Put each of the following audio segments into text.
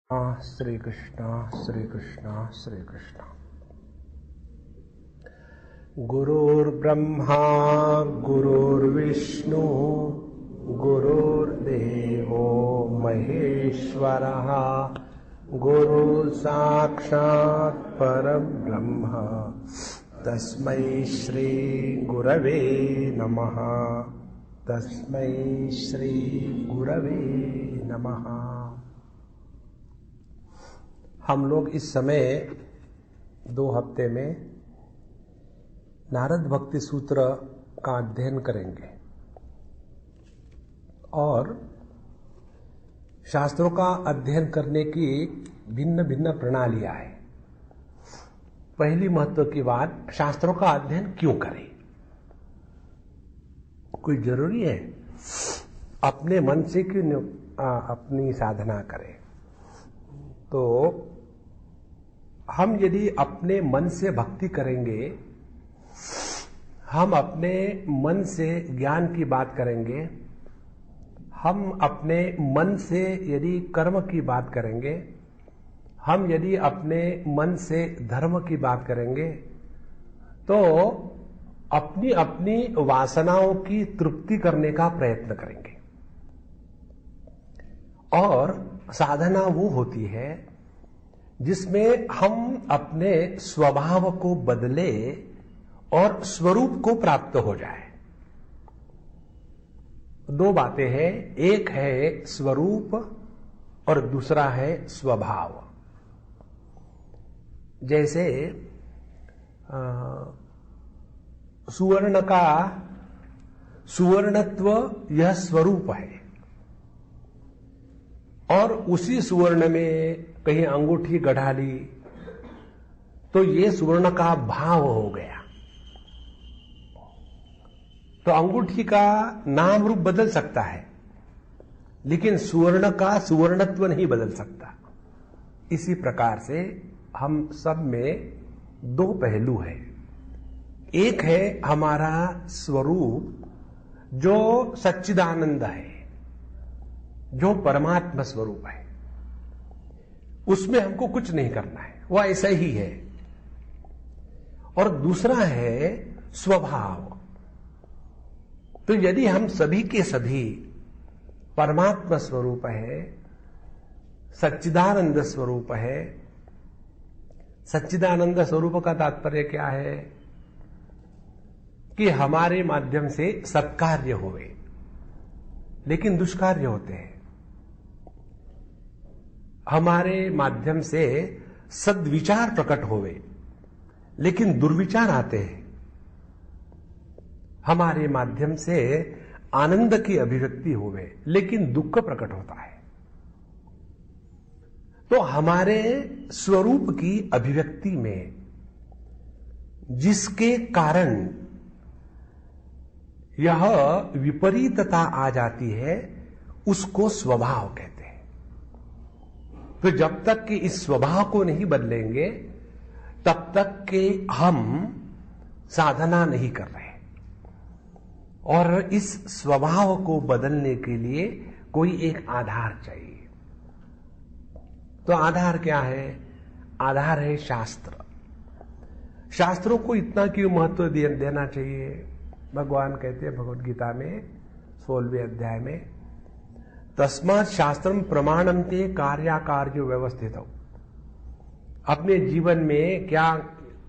श्री कृष्ण श्री कृष्ण श्री कृष्ण। गुरुर्ब्रह्मा गुरुर्विष्णु गुरुर्देवो महेश्वरः गुरु साक्षात् परब्रह्म तस्मै श्री गुरवे नमः। तस्मै श्री गुरवे नमः। हम लोग इस समय 2 हफ्ते में नारद भक्ति सूत्र का अध्ययन करेंगे और शास्त्रों का अध्ययन करने की भिन्न भिन्न प्रणालियां हैं। पहली महत्व की बात, शास्त्रों का अध्ययन क्यों करें? कोई जरूरी है? अपने मन से क्यों अपनी साधना करें? तो हम यदि अपने मन से भक्ति करेंगे, हम अपने मन से ज्ञान की बात करेंगे, हम अपने मन से यदि कर्म की बात करेंगे, हम यदि अपने मन से धर्म की बात करेंगे, तो अपनी अपनी वासनाओं की तृप्ति करने का प्रयत्न करेंगे। और साधना वो होती है जिसमें हम अपने स्वभाव को बदले और स्वरूप को प्राप्त हो जाए। 2 बातें हैं, एक है स्वरूप और दूसरा है स्वभाव। जैसे सुवर्ण का सुवर्णत्व यह स्वरूप है और उसी सुवर्ण में कहीं अंगूठी गढ़ा ली तो ये सुवर्ण का भाव हो गया। तो अंगूठी का नाम रूप बदल सकता है, लेकिन सुवर्ण का सुवर्णत्व नहीं बदल सकता। इसी प्रकार से हम सब में 2 पहलू है। एक है हमारा स्वरूप जो सच्चिदानंद है, जो परमात्मा स्वरूप है, उसमें हमको कुछ नहीं करना है, वह ऐसा ही है। और दूसरा है स्वभाव। तो यदि हम सभी के सभी परमात्मा स्वरूप है, सच्चिदानंद स्वरूप है, सच्चिदानंद स्वरूप का तात्पर्य क्या है? कि हमारे माध्यम से सत्कार्य होवे, लेकिन दुष्कार्य होते हैं। हमारे माध्यम से सद्विचार प्रकट होवे, लेकिन दुर्विचार आते हैं। हमारे माध्यम से आनंद की अभिव्यक्ति होवे, लेकिन दुख प्रकट होता है। तो हमारे स्वरूप की अभिव्यक्ति में जिसके कारण यह विपरीतता आ जाती है, उसको स्वभाव कहते हैं। तो जब तक कि इस स्वभाव को नहीं बदलेंगे, तब तक कि हम साधना नहीं कर रहे। और इस स्वभाव को बदलने के लिए कोई एक आधार चाहिए। तो आधार क्या है? आधार है शास्त्र। शास्त्रों को इतना क्यों महत्व देना चाहिए? भगवान कहते हैं भगवद गीता में 16वें अध्याय में, तस्मात् शास्त्रम प्रमाणन्ते कार्याकार्य व्यवस्थित। अपने जीवन में क्या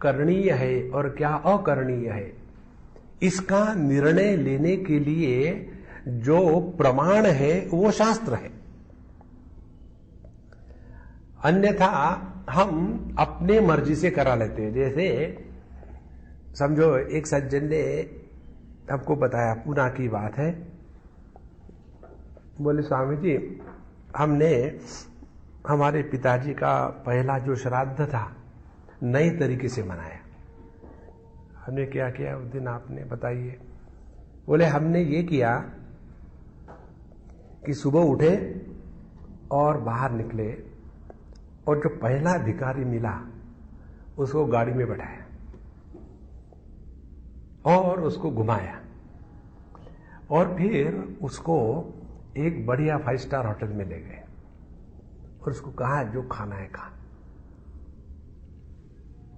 करणीय है और क्या अकरणीय है, इसका निर्णय लेने के लिए जो प्रमाण है वो शास्त्र है। अन्यथा हम अपने मर्जी से करा लेते हैं। जैसे समझो एक सज्जन ने आपको बताया, पूना की बात है, बोले स्वामी जी हमने हमारे पिताजी का पहला जो श्राद्ध था नई तरीके से मनाया। हमने क्या किया उस दिन, आपने बताइए। बोले हमने ये किया कि सुबह उठे और बाहर निकले और जो पहला भिखारी मिला उसको गाड़ी में बैठाया और उसको घुमाया और फिर उसको एक बढ़िया 5 स्टार होटल में ले गए। और उसको कहा जो खाना है खा,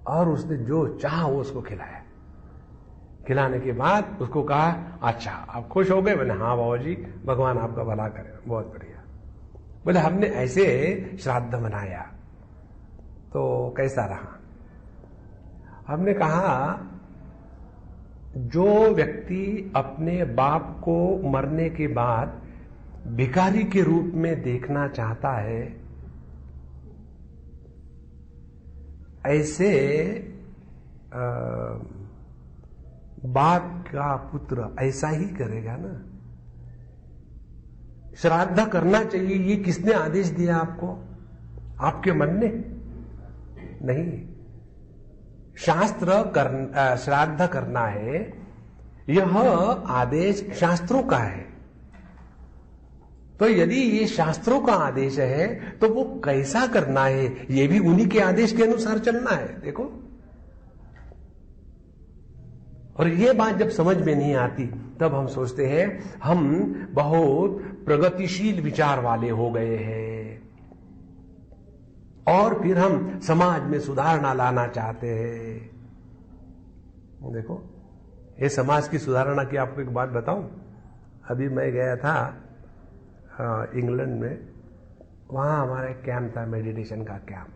और उसने जो चाहा वो उसको खिलाया। खिलाने के बाद उसको कहा अच्छा आप खुश हो गए? बोले हाँ बाबा जी, भगवान आपका भला करे, बहुत बढ़िया। बोले हमने ऐसे श्राद्ध मनाया तो कैसा रहा? हमने कहा जो व्यक्ति अपने बाप को मरने के बाद भिखारी के रूप में देखना चाहता है, ऐसे बाप का पुत्र ऐसा ही करेगा ना। श्राद्ध करना चाहिए, ये किसने आदेश दिया आपको? आपके मन ने नहीं। श्राद्ध करना है, यह आदेश शास्त्रों का है। तो यदि ये शास्त्रों का आदेश है तो वो कैसा करना है, ये भी उन्हीं के आदेश के अनुसार चलना है। देखो, और ये बात जब समझ में नहीं आती तब हम सोचते हैं हम बहुत प्रगतिशील विचार वाले हो गए हैं और फिर हम समाज में सुधारणा लाना चाहते हैं। देखो, ये समाज की सुधारणा की आपको एक बात बताऊं। अभी मैं गया था इंग्लैंड में, वहां हमारा एक कैंप था, मेडिटेशन का कैंप,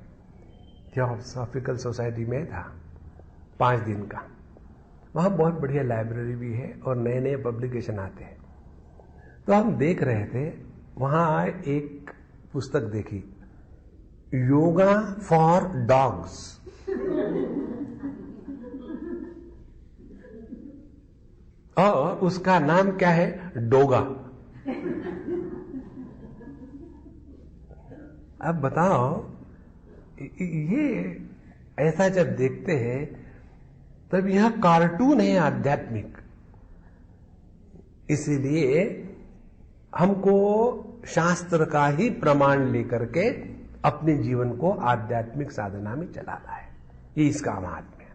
थियोसॉफिकल सोसाइटी में था, 5 दिन का। वहां बहुत बढ़िया लाइब्रेरी भी है और नए नए पब्लिकेशन आते हैं। तो हम देख रहे थे, वहां एक पुस्तक देखी, योगा फॉर डॉग्स। और उसका नाम क्या है? डोगा। अब बताओ, ये ऐसा जब देखते हैं तब यह कार्टून है आध्यात्मिक। इसीलिए हमको शास्त्र का ही प्रमाण लेकर के अपने जीवन को आध्यात्मिक साधना में चलाना है, ये इसका महात्म्य है।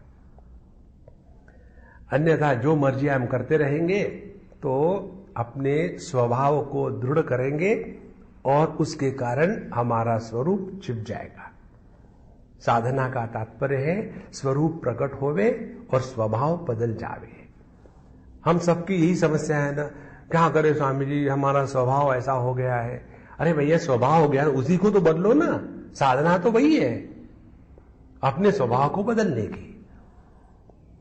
अन्यथा जो मर्जी हम करते रहेंगे तो अपने स्वभाव को दृढ़ करेंगे और उसके कारण हमारा स्वरूप छिप जाएगा। साधना का तात्पर्य है स्वरूप प्रकट होवे और स्वभाव बदल जावे। हम सबकी यही समस्या है ना, क्या करे स्वामी जी, हमारा स्वभाव ऐसा हो गया है। अरे भैया, स्वभाव हो गया, उसी को तो बदलो ना। साधना तो वही है, अपने स्वभाव को बदलने की।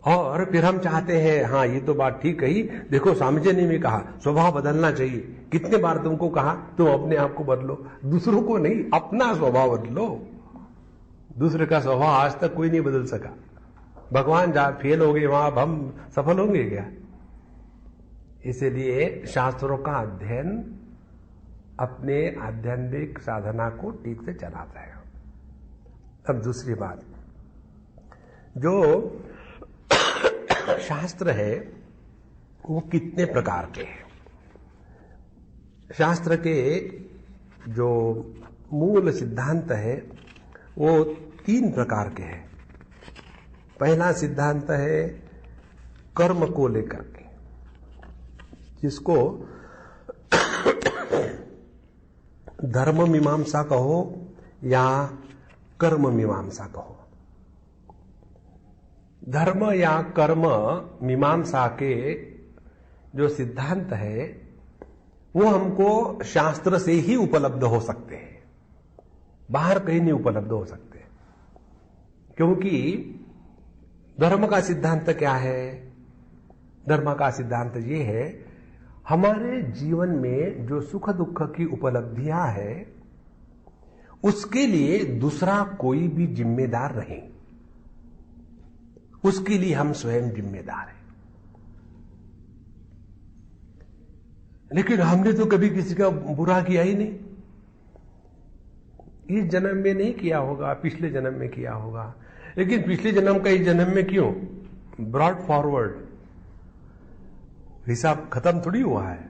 और फिर हम चाहते हैं, हाँ ये तो बात ठीक कही, देखो स्वामी जी ने भी कहा स्वभाव बदलना चाहिए। कितने बार तुमको कहा तुम अपने आप को बदलो, दूसरों को नहीं, अपना स्वभाव बदलो। दूसरे का स्वभाव आज तक कोई नहीं बदल सका। भगवान जहां फेल हो गए वहां अब हम सफल होंगे क्या? इसलिए शास्त्रों का अध्ययन अपने आध्यात्मिक साधना को ठीक से चलाता है। अब दूसरी बात, जो शास्त्र है वो कितने प्रकार के हैं? शास्त्र के जो मूल सिद्धांत है वो 3 प्रकार के हैं। पहला सिद्धांत है कर्म को लेकर के, जिसको धर्म मीमांसा कहो या कर्म मीमांसा कहो। धर्म या कर्म मीमांसा के जो सिद्धांत है वो हमको शास्त्र से ही उपलब्ध हो सकते हैं, बाहर कहीं नहीं उपलब्ध हो सकते। क्योंकि धर्म का सिद्धांत क्या है? धर्म का सिद्धांत ये है, हमारे जीवन में जो सुख दुख की उपलब्धियां है उसके लिए दूसरा कोई भी जिम्मेदार नहीं, उसके लिए हम स्वयं जिम्मेदार हैं। लेकिन हमने तो कभी किसी का बुरा किया ही नहीं। इस जन्म में नहीं किया होगा, पिछले जन्म में किया होगा, लेकिन पिछले जन्म का इस जन्म में क्यों? ब्रॉड फॉरवर्ड, हिसाब खत्म थोड़ी हुआ है।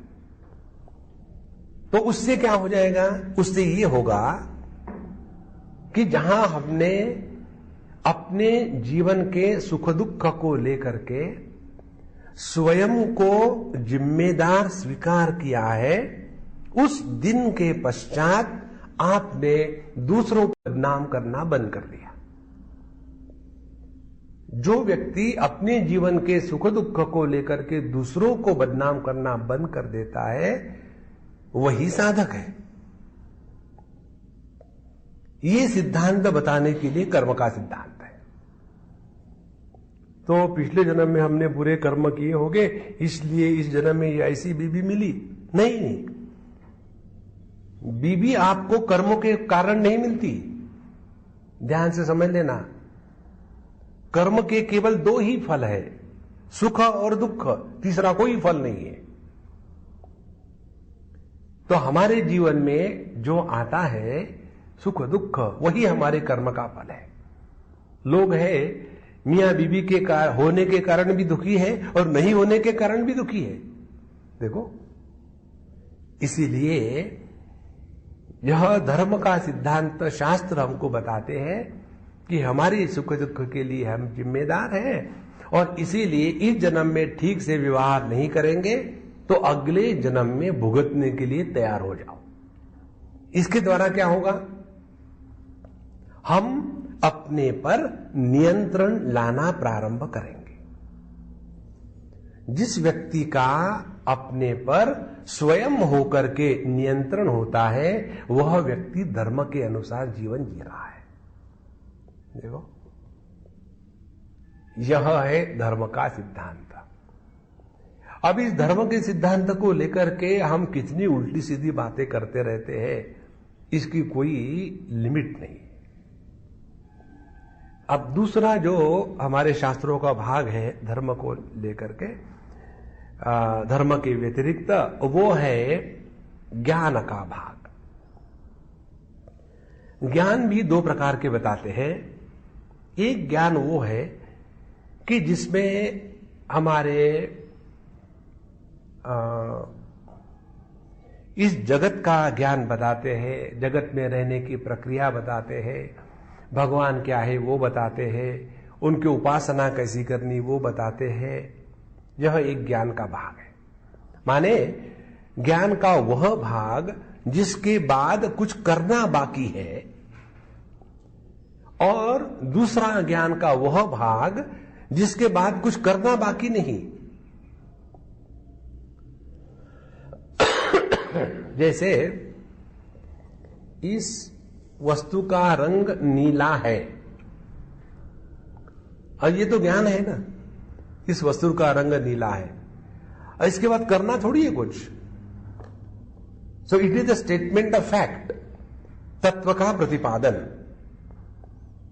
तो उससे क्या हो जाएगा? उससे ये होगा कि जहां हमने अपने जीवन के सुख दुख को लेकर के स्वयं को जिम्मेदार स्वीकार किया है, उस दिन के पश्चात आपने दूसरों को बदनाम करना बंद कर दिया। जो व्यक्ति अपने जीवन के सुख दुख को लेकर के दूसरों को बदनाम करना बंद कर देता है, वही साधक है। ये सिद्धांत बताने के लिए कर्म का सिद्धांत है। तो पिछले जन्म में हमने बुरे कर्म किए होंगे, इसलिए इस जन्म में ये ऐसी बीबी मिली। नहीं, बीबी आपको कर्मों के कारण नहीं मिलती। ध्यान से समझ लेना, कर्म के केवल दो ही फल है, सुख और दुख, तीसरा कोई फल नहीं है। तो हमारे जीवन में जो आता है सुख दुख, वही हमारे कर्म का फल है। लोग हैं मियां बीबी के होने के कारण भी दुखी है और नहीं होने के कारण भी दुखी है। देखो, इसीलिए यह धर्म का सिद्धांत शास्त्र हमको बताते हैं कि हमारी सुख दुख के लिए हम जिम्मेदार हैं, और इसीलिए इस जन्म में ठीक से व्यवहार नहीं करेंगे तो अगले जन्म में भुगतने के लिए तैयार हो जाओ। इसके द्वारा क्या होगा? हम अपने पर नियंत्रण लाना प्रारंभ करेंगे। जिस व्यक्ति का अपने पर स्वयं होकर के नियंत्रण होता है, वह व्यक्ति धर्म के अनुसार जीवन जी रहा है। देखो, यह है धर्म का सिद्धांत। अब इस धर्म के सिद्धांत को लेकर के हम कितनी उल्टी सीधी बातें करते रहते हैं, इसकी कोई लिमिट नहीं। अब दूसरा जो हमारे शास्त्रों का भाग है धर्म को लेकर के, धर्म के व्यतिरिक्त, वो है ज्ञान का भाग। ज्ञान भी दो प्रकार के बताते हैं। एक ज्ञान वो है कि जिसमें हमारे इस जगत का ज्ञान बताते हैं, जगत में रहने की प्रक्रिया बताते हैं, भगवान क्या है वो बताते हैं, उनकी उपासना कैसी करनी वो बताते हैं। यह एक ज्ञान का भाग है। माने ज्ञान का वह भाग जिसके बाद कुछ करना बाकी है, और दूसरा ज्ञान का वह भाग जिसके बाद कुछ करना बाकी नहीं। जैसे इस वस्तु का रंग नीला है, और ये तो ज्ञान है ना, इस वस्तु का रंग नीला है, और इसके बाद करना थोड़ी है कुछ। So it is a statement of fact, तत्व का प्रतिपादन।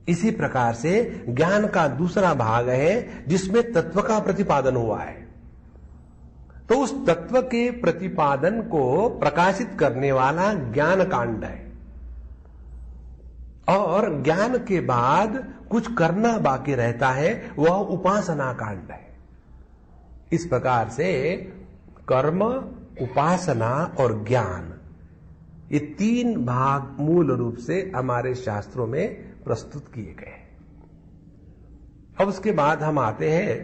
इसी प्रकार से ज्ञान का दूसरा भाग है जिसमें तत्व का प्रतिपादन हुआ है। तो उस तत्व के प्रतिपादन को प्रकाशित करने वाला ज्ञान कांड है, और ज्ञान के बाद कुछ करना बाकी रहता है, वह उपासना कांड है। इस प्रकार से कर्म, उपासना और ज्ञान, ये तीन भाग मूल रूप से हमारे शास्त्रों में प्रस्तुत किए गए। अब उसके बाद हम आते हैं,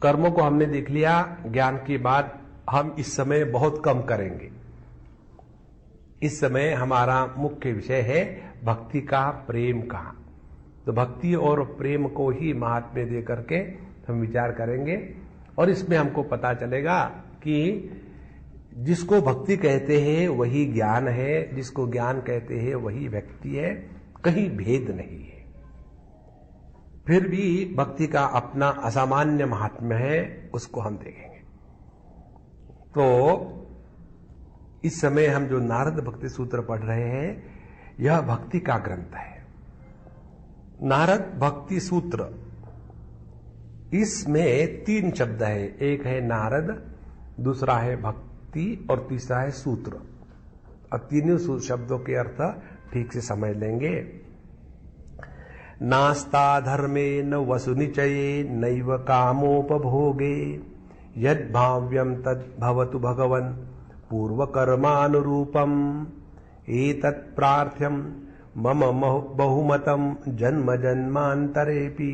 कर्मों को हमने देख लिया, ज्ञान के बाद हम इस समय बहुत कम करेंगे। इस समय हमारा मुख्य विषय है भक्ति का, प्रेम का। तो भक्ति और प्रेम को ही महात्म्य दे करके हम विचार करेंगे, और इसमें हमको पता चलेगा कि जिसको भक्ति कहते हैं वही ज्ञान है, जिसको ज्ञान कहते हैं वही व्यक्ति है, कहीं भेद नहीं है। फिर भी भक्ति का अपना असामान्य महात्म्य है, उसको हम देखेंगे। तो इस समय हम जो नारद भक्ति सूत्र पढ़ रहे हैं, यह भक्ति का ग्रंथ है, नारद भक्ति सूत्र। इसमें तीन शब्द है, एक है नारद, दूसरा है भक्ति, और तीसरा है सूत्र। और तीनों शब्दों के अर्थ ठीक से समझ लेंगे। नास्ता धर्मेण वसुनिचये नैव कामोपभोगे, यद् भाव्यम तद् भवतु भगवन् पूर्वकर्मानुरूपम्, एतत् प्रार्थ्यम् मम बहुमतं जन्म जन्मान्तरेऽपि,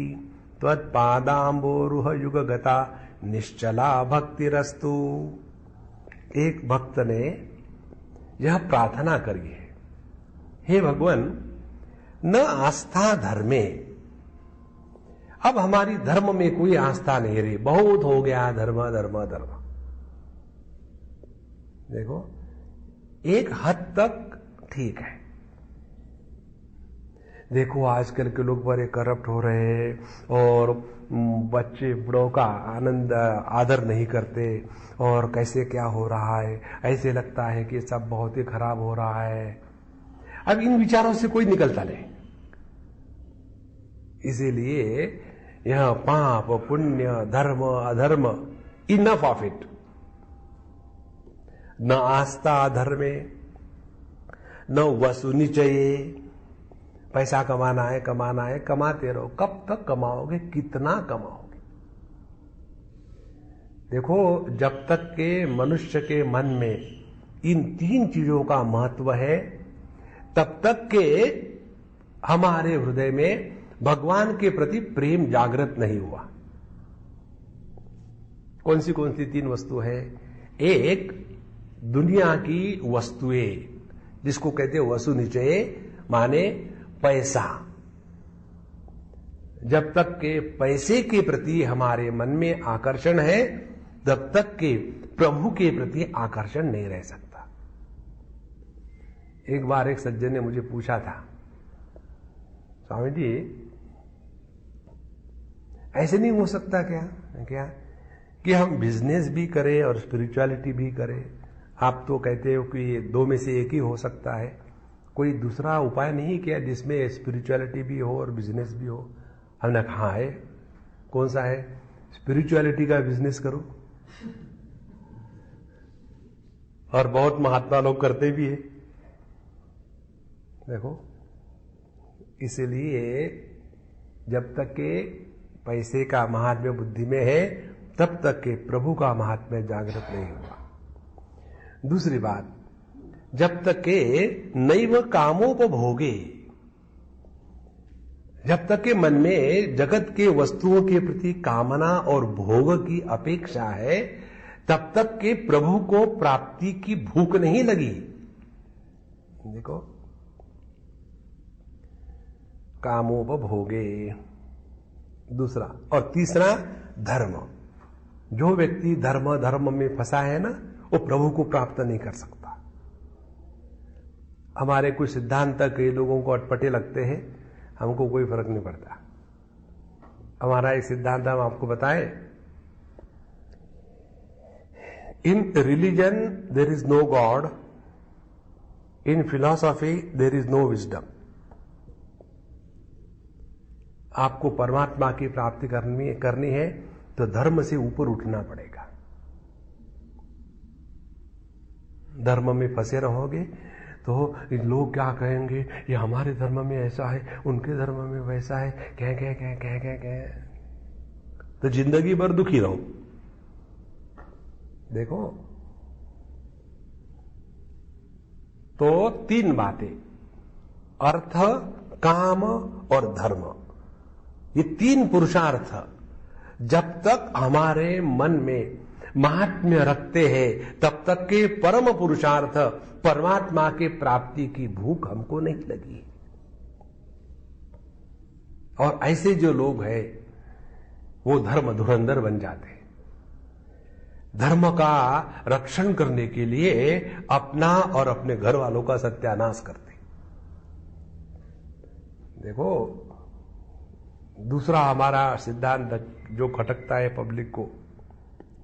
त्वत्पादाम्बोरुह युगगता निश्चला भक्तिरस्तु। एक भक्त ने यह प्रार्थना करिए, हे भगवान, न आस्था धर्मे, अब हमारी धर्म में कोई आस्था नहीं रही, बहुत हो गया धर्म धर्म धर्म। देखो, एक हद तक ठीक है। देखो आजकल के लोग बड़े करप्ट हो रहे हैं और बच्चे बड़ों का आनंद आदर नहीं करते और कैसे क्या हो रहा है, ऐसे लगता है कि सब बहुत ही खराब हो रहा है। अब इन विचारों से कोई निकलता नहीं, इसीलिए यह पाप पुण्य धर्म अधर्म, इनफ ऑफ इट। न आस्था धर्मे न वसु निचये, पैसा कमाना है कमाते रहो, कब तक कमाओगे, कितना कमाओगे। देखो, जब तक के मनुष्य के मन में इन तीन चीजों का महत्व है, तब तक के हमारे हृदय में भगवान के प्रति प्रेम जागृत नहीं हुआ। कौन सी तीन वस्तु है? एक, दुनिया की वस्तुएं, जिसको कहते हैं वसु निचये, माने पैसा। जब तक के पैसे के प्रति हमारे मन में आकर्षण है, तब तक के प्रभु के प्रति आकर्षण नहीं रह सकता। एक बार एक सज्जन ने मुझे पूछा था, स्वामी जी ऐसे नहीं हो सकता क्या कि हम बिजनेस भी करें और स्पिरिचुअलिटी भी करें? आप तो कहते हो कि ये दो में से एक ही हो सकता है, कोई दूसरा उपाय नहीं किया जिसमें स्पिरिचुअलिटी भी हो और बिजनेस भी हो? हमने कहा है। कौन सा है? स्पिरिचुअलिटी का बिजनेस करो। और बहुत महात्मा लोग करते भी है। देखो, इसलिए जब तक के पैसे का महात्म्य बुद्धि में है, तब तक के प्रभु का महात्म्य जागृत नहीं हुआ। दूसरी बात, जब तक के नैव कामोपभोगे, जब तक के मन में जगत के वस्तुओं के प्रति कामना और भोग की अपेक्षा है, तब तक के प्रभु को प्राप्ति की भूख नहीं लगी। देखो, कामोपभोगे दूसरा, और तीसरा धर्म। जो व्यक्ति धर्म में फंसा है ना, वो प्रभु को प्राप्त नहीं कर सकता। हमारे कुछ सिद्धांत कई लोगों को अटपटे लगते हैं, हमको कोई फर्क नहीं पड़ता। हमारा एक सिद्धांत हम आपको बताएं, in religion there is no God, in philosophy there is no wisdom. आपको परमात्मा की प्राप्ति करनी है तो धर्म से ऊपर उठना पड़ेगा। धर्म में फंसे रहोगे तो लोग क्या कहेंगे, ये हमारे धर्म में ऐसा है, उनके धर्म में वैसा है, कह तो जिंदगी भर दुखी रहो। देखो, तो तीन बातें, अर्थ, काम और धर्म, ये तीन पुरुषार्थ जब तक हमारे मन में महात्म्य रखते हैं, तब तक के परम पुरुषार्थ परमात्मा के प्राप्ति की भूख हमको नहीं लगी। और ऐसे जो लोग हैं वो धर्म धुरंधर बन जाते हैं। धर्म का रक्षण करने के लिए अपना और अपने घर वालों का सत्यानाश करते। देखो, दूसरा हमारा सिद्धांत जो खटकता है पब्लिक को,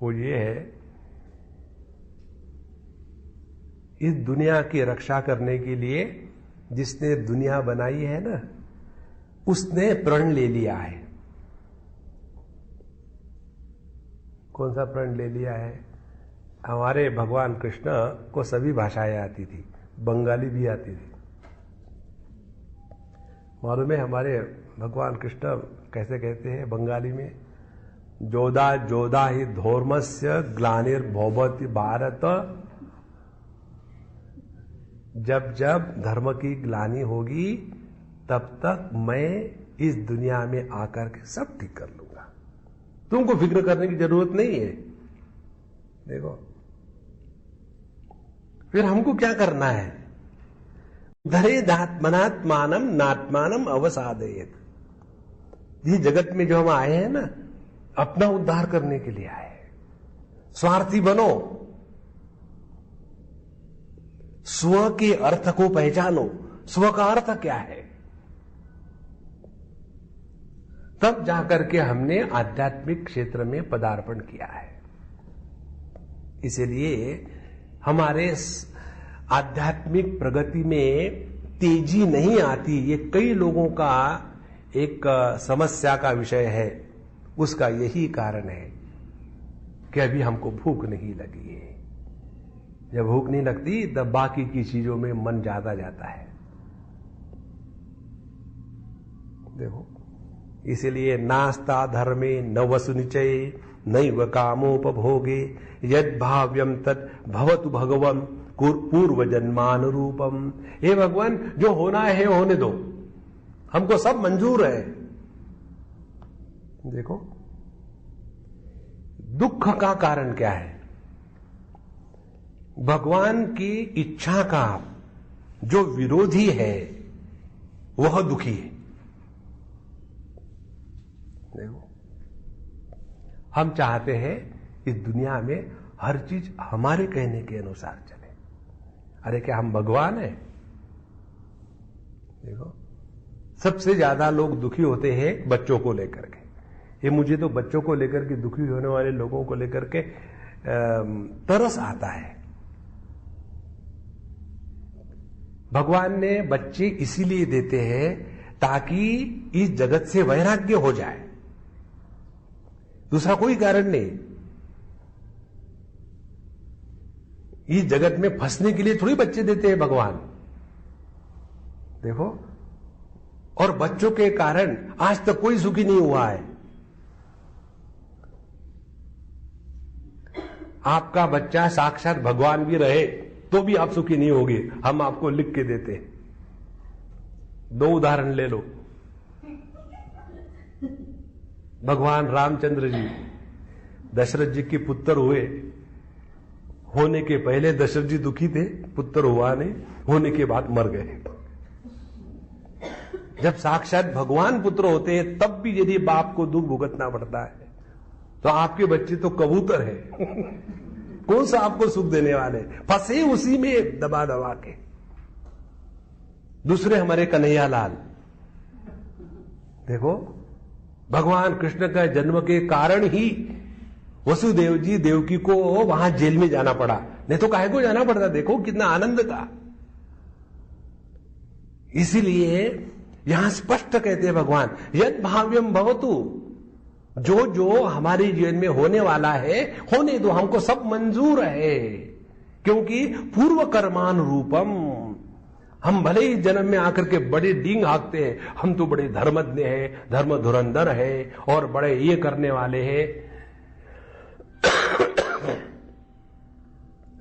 वो ये है, इस दुनिया की रक्षा करने के लिए जिसने दुनिया बनाई है ना, उसने प्रण ले लिया है। कौन सा प्रण ले लिया है? हमारे भगवान कृष्ण को सभी भाषाएं आती थी, बंगाली भी आती थी। मालूम है हमारे भगवान कृष्ण कैसे कहते हैं बंगाली में? जोधा जोधा ही धर्मस्य ग्लानिर्भवति भारत। जब जब धर्म की ग्लानि होगी, तब तक मैं इस दुनिया में आकर के सब ठीक कर लूंगा, तुमको फिक्र करने की जरूरत नहीं है। देखो, फिर हमको क्या करना है? धरेदात्मनात्मानम नात्मानम अवसादयेत। ये जगत में जो हम आए हैं ना, अपना उद्धार करने के लिए आए। स्वार्थी बनो, स्व के अर्थ को पहचानो। स्व का अर्थ क्या है? तब जाकर के हमने आध्यात्मिक क्षेत्र में पदार्पण किया है। इसलिए हमारे आध्यात्मिक प्रगति में तेजी नहीं आती। ये कई लोगों का एक समस्या का विषय है। उसका यही कारण है कि अभी हमको भूख नहीं लगी है। जब भूख नहीं लगती तब बाकी की चीजों में मन ज्यादा जाता है। देखो, इसलिए नास्ता धर्मे न वसुनिचये नैव कामोपभोगे यद भाव्यम तत् भवतु भगवन् पूर्व जन्मानुरूपम। हे भगवान, जो होना है होने दो, हमको सब मंजूर है। देखो, दुख का कारण क्या है? भगवान की इच्छा का जो विरोधी है वह दुखी है। देखो, हम चाहते हैं इस दुनिया में हर चीज हमारे कहने के अनुसार चले। अरे क्या हम भगवान हैं? देखो, सबसे ज्यादा लोग दुखी होते हैं बच्चों को लेकर के। ये मुझे तो बच्चों को लेकर के दुखी होने वाले लोगों को लेकर के तरस आता है। भगवान ने बच्चे इसीलिए देते हैं ताकि इस जगत से वैराग्य हो जाए, दूसरा कोई कारण नहीं। इस जगत में फंसने के लिए थोड़ी बच्चे देते हैं भगवान। देखो, और बच्चों के कारण आज तक कोई सुखी नहीं हुआ है। आपका बच्चा साक्षात भगवान भी रहे तो भी आप सुखी नहीं होगे। हम आपको लिख के देते हैं। 2 उदाहरण ले लो। भगवान रामचंद्र जी दशरथ जी के पुत्र हुए। होने के पहले दशरथ जी दुखी थे, पुत्र हुआ नहीं, होने के बाद मर गए। जब साक्षात भगवान पुत्र होते हैं तब भी यदि बाप को दुख भुगतना पड़ता है तो आपके बच्चे तो कबूतर है। कौन सा आपको सुख देने वाले? फंसे उसी में दबा दबा के। दूसरे हमारे कन्हैया लाल, देखो, भगवान कृष्ण का जन्म के कारण ही वसुदेव जी देवकी को वहां जेल में जाना पड़ा, नहीं तो काहे को जाना पड़ता? देखो कितना आनंद था। इसीलिए यहां स्पष्ट कहते हैं भगवान, यद भाव्यम भवतु, जो जो हमारे जीवन में होने वाला है होने दो, हमको सब मंजूर है। क्योंकि पूर्व कर्मानुरूपम, हम भले ही जन्म में आकर के बड़े डींग हाँकते हैं, हम तो बड़े धर्मज्ञ हैं, धर्म धुरंधर है और बड़े ये करने वाले हैं।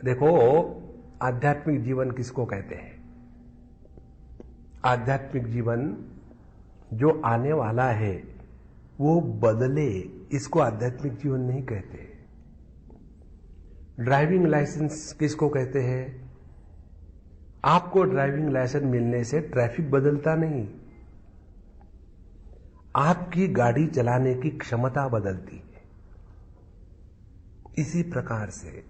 देखो, आध्यात्मिक जीवन किसको कहते हैं? आध्यात्मिक जीवन जो आने वाला है वो बदले, इसको आध्यात्मिक जीवन नहीं कहते। ड्राइविंग लाइसेंस किसको कहते हैं? आपको ड्राइविंग लाइसेंस मिलने से ट्रैफिक बदलता नहीं, आपकी गाड़ी चलाने की क्षमता बदलती है। इसी प्रकार से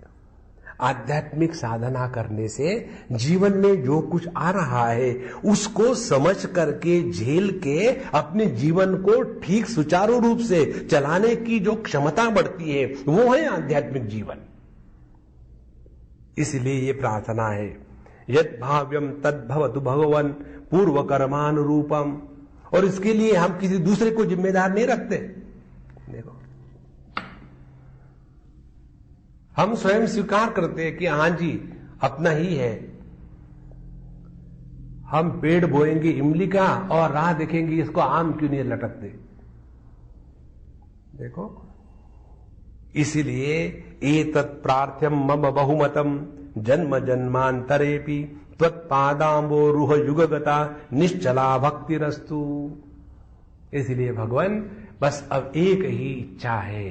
आध्यात्मिक साधना करने से जीवन में जो कुछ आ रहा है उसको समझ करके, झेल के अपने जीवन को ठीक सुचारू रूप से चलाने की जो क्षमता बढ़ती है वो है आध्यात्मिक जीवन। इसलिए ये प्रार्थना है, यद भाव्यम तद भवतु भगवन् पूर्व कर्मानुरूपम। और इसके लिए हम किसी दूसरे को जिम्मेदार नहीं रखते। देखो, हम स्वयं स्वीकार करते हैं कि हां जी अपना ही है। हम पेड़ बोएंगे इमली का और राह देखेंगे इसको आम क्यों नहीं लटकते। देखो, इसीलिए एतत् प्रार्थ्यम मम बहुमतम जन्म जन्मांतरेपि त्वत्पादाम्बोरुह युगगता निश्चला भक्तिरस्तु। इसलिए भगवान बस अब एक ही इच्छा है,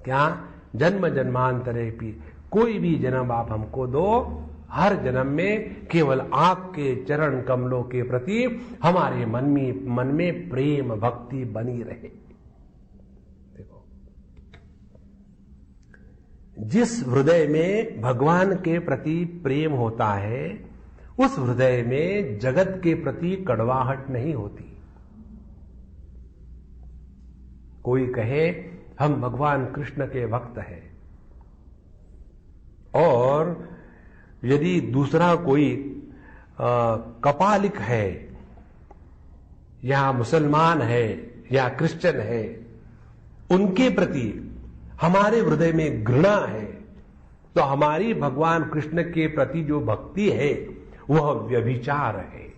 क्या? जन्म जन्मांतरेपि, कोई भी जन्म आप हमको दो, हर जन्म में केवल आपके चरण कमलों के प्रति हमारे मन में प्रेम भक्ति बनी रहे। देखो, जिस हृदय में भगवान के प्रति प्रेम होता है उस हृदय में जगत के प्रति कड़वाहट नहीं होती। कोई कहे हम भगवान कृष्ण के भक्त हैं, और यदि दूसरा कोई कपालिक है या मुसलमान है या क्रिश्चियन है, उनके प्रति हमारे हृदय में घृणा है, तो हमारी भगवान कृष्ण के प्रति जो भक्ति है वह व्यभिचार है,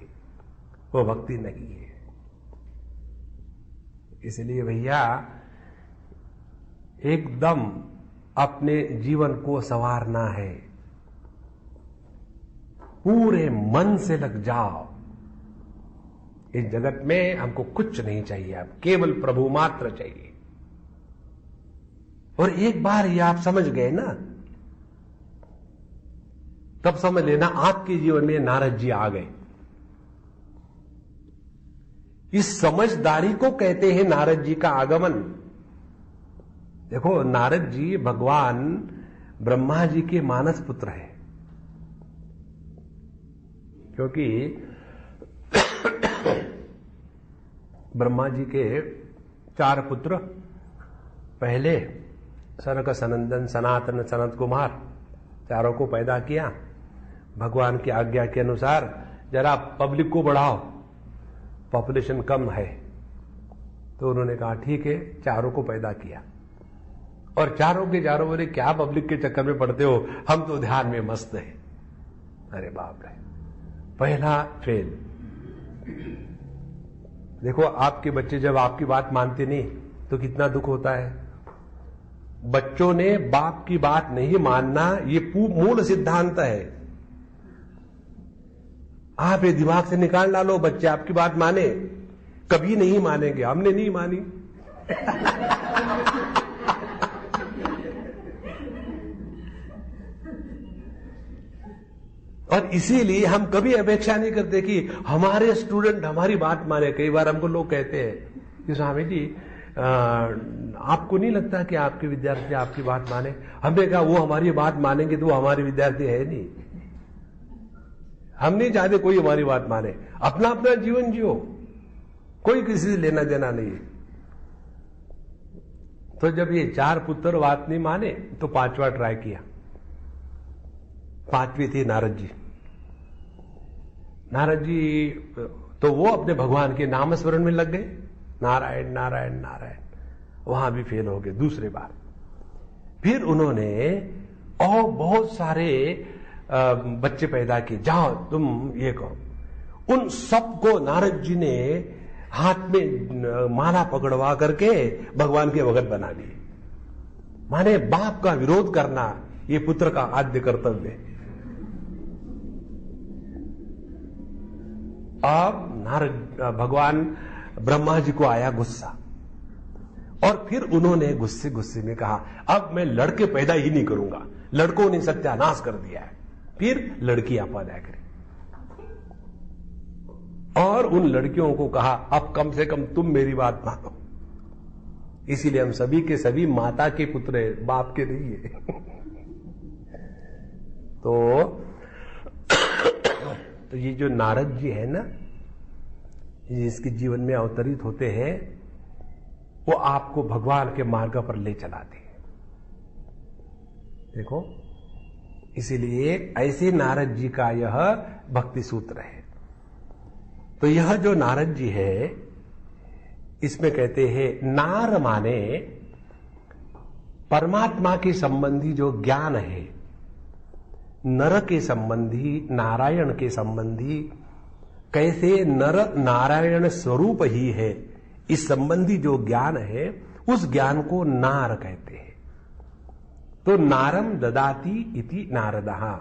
वह भक्ति नहीं है। इसलिए भैया एकदम अपने जीवन को संवारना है, पूरे मन से लग जाओ। इस जगत में हमको कुछ नहीं चाहिए, अब केवल प्रभु मात्र चाहिए। और एक बार ये आप समझ गए ना, तब समझ लेना आपके जीवन में नारद जी आ गए। इस समझदारी को कहते हैं नारद जी का आगमन। देखो, नारद जी भगवान ब्रह्मा जी के मानस पुत्र है, क्योंकि ब्रह्मा जी के 4 पुत्र, पहले सनक सनंदन सनातन सनत कुमार, चारों को पैदा किया। भगवान की आज्ञा के अनुसार जरा पब्लिक को बढ़ाओ, पॉपुलेशन कम है, तो उन्होंने कहा ठीक है, चारों को पैदा किया। और चारों के चारों बोले क्या पब्लिक के चक्कर में पड़ते हो, हम तो ध्यान में मस्त हैं। अरे बाप रे, पहला फेल। देखो, आपके बच्चे जब आपकी बात मानते नहीं तो कितना दुख होता है। बच्चों ने बाप की बात नहीं मानना, ये मूल सिद्धांत है। आप ये दिमाग से निकाल डालो, बच्चे आपकी बात माने, कभी नहीं मानेंगे। हमने नहीं मानी। और इसीलिए हम कभी अपेक्षा नहीं करते कि हमारे स्टूडेंट हमारी बात माने। कई बार हमको लोग कहते हैं कि स्वामी जी आपको नहीं लगता कि आपके विद्यार्थी आपकी बात माने? हमने कहा वो हमारी बात मानेंगे तो वो हमारे विद्यार्थी है नहीं। हम नहीं चाहते कोई हमारी बात माने, अपना अपना जीवन जियो, कोई किसी से लेना देना नहीं। तो जब ये 4 पुत्र बात नहीं माने तो 5वां ट्राई किया। 5वीं थी नारद जी। नारद जी तो वो अपने भगवान के नाम स्मरण में लग गए, नारायण नारायण नारायण, वहां भी फेल हो गए दूसरे बार। फिर उन्होंने और बहुत सारे बच्चे पैदा किए, जाओ तुम ये करो। उन सबको नारद जी ने हाथ में माला पकड़वा करके भगवान के भगत बना लिए। माने बाप का विरोध करना ये पुत्र का आद्य कर्तव्य है। अब नारद भगवान ब्रह्मा जी को आया गुस्सा, और फिर उन्होंने गुस्से गुस्से में कहा अब मैं लड़के पैदा ही नहीं करूंगा। लड़कों ने सत्यानाश कर दिया है, फिर लड़कियां पैदा करें। और उन लड़कियों को कहा अब कम से कम तुम मेरी बात मानो। इसीलिए हम सभी के सभी माता के पुत्र हैं, बाप के नहीं है। तो ये जो नारद जी है ना, जिसके जीवन में अवतरित होते हैं, वो आपको भगवान के मार्ग पर ले चलाते हैं। देखो, इसीलिए ऐसे नारद जी का यह भक्ति सूत्र है। तो यह जो नारद जी है, इसमें कहते हैं नार माने परमात्मा के संबंधी जो ज्ञान है, नर के संबंधी, नारायण के संबंधी, कैसे नर नारायण स्वरूप ही है, इस संबंधी जो ज्ञान है उस ज्ञान को नार कहते हैं। तो नारम ददाति इति नारदः,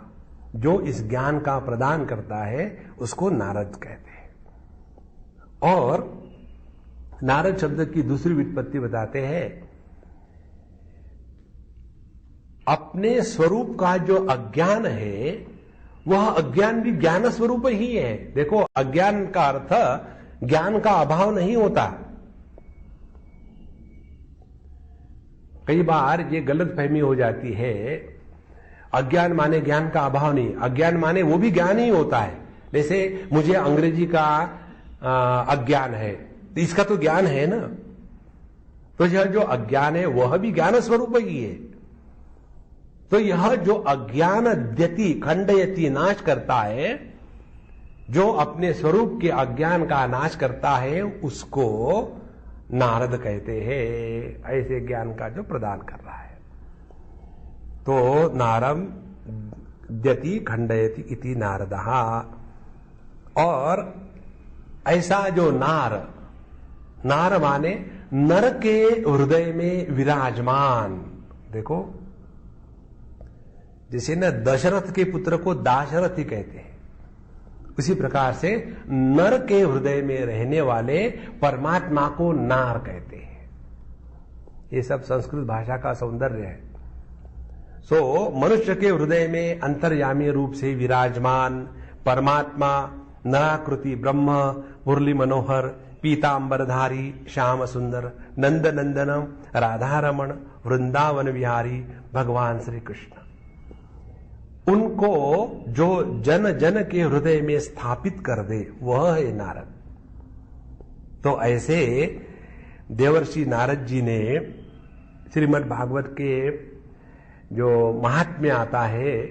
जो इस ज्ञान का प्रदान करता है उसको नारद कहते हैं। और नारद शब्द की दूसरी व्युत्पत्ति बताते हैं, अपने स्वरूप का जो अज्ञान है वह अज्ञान भी ज्ञान स्वरूप ही है। देखो, अज्ञान का अर्थ ज्ञान का अभाव नहीं होता। कई बार ये गलत फहमी हो जाती है, अज्ञान माने ज्ञान का अभाव नहीं, अज्ञान माने वो भी ज्ञान ही होता है। जैसे मुझे अंग्रेजी का अज्ञान है, तो इसका तो ज्ञान है ना, तो यह जो अज्ञान है वह भी ज्ञान स्वरूप ही है। तो यह जो अज्ञान द्यति खंडयति नाश करता है, जो अपने स्वरूप के अज्ञान का नाश करता है, उसको नारद कहते हैं, ऐसे ज्ञान का जो प्रदान कर रहा है। तो नारम द्यति खंडयति इति नारदः। और ऐसा जो नार माने नर के हृदय में विराजमान। देखो, जैसे न दशरथ के पुत्र को दाशरथ ही कहते हैं, उसी प्रकार से नर के हृदय में रहने वाले परमात्मा को नार कहते हैं। ये सब संस्कृत भाषा का सौंदर्य है। सो मनुष्य के हृदय में अंतर्यामी रूप से विराजमान परमात्मा, नराकृति ब्रह्म, मुरली मनोहर, पीतांबरधारी, श्याम सुंदर, नंद नंदनम, राधारमण, वृंदावन विहारी भगवान श्री कृष्ण, उनको जो जन जन के हृदय में स्थापित कर दे, वह है नारद। तो ऐसे देवर्षि नारद जी ने श्रीमद् भागवत के जो महात्म्य आता है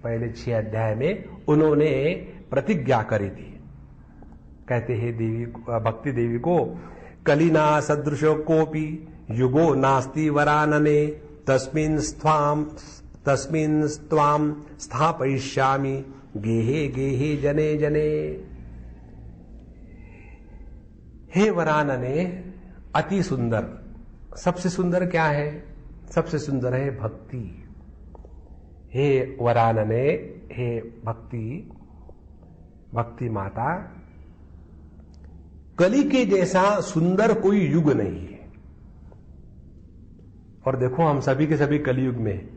पहले 6 अध्याय में, उन्होंने प्रतिज्ञा करी थी। कहते हैं देवी, भक्ति देवी को, कलिना सदृश कोपि युगो नास्ति वरानने तस्मिन् त्वाम स्थापयिष्यामि गेहे गेहे जने जने। हे वरानने, अति सुंदर, सबसे सुंदर क्या है? सबसे सुंदर है भक्ति। हे वरानने, हे भक्ति माता, कली के जैसा सुंदर कोई युग नहीं है। और देखो, हम सभी के सभी कलयुग में हैं।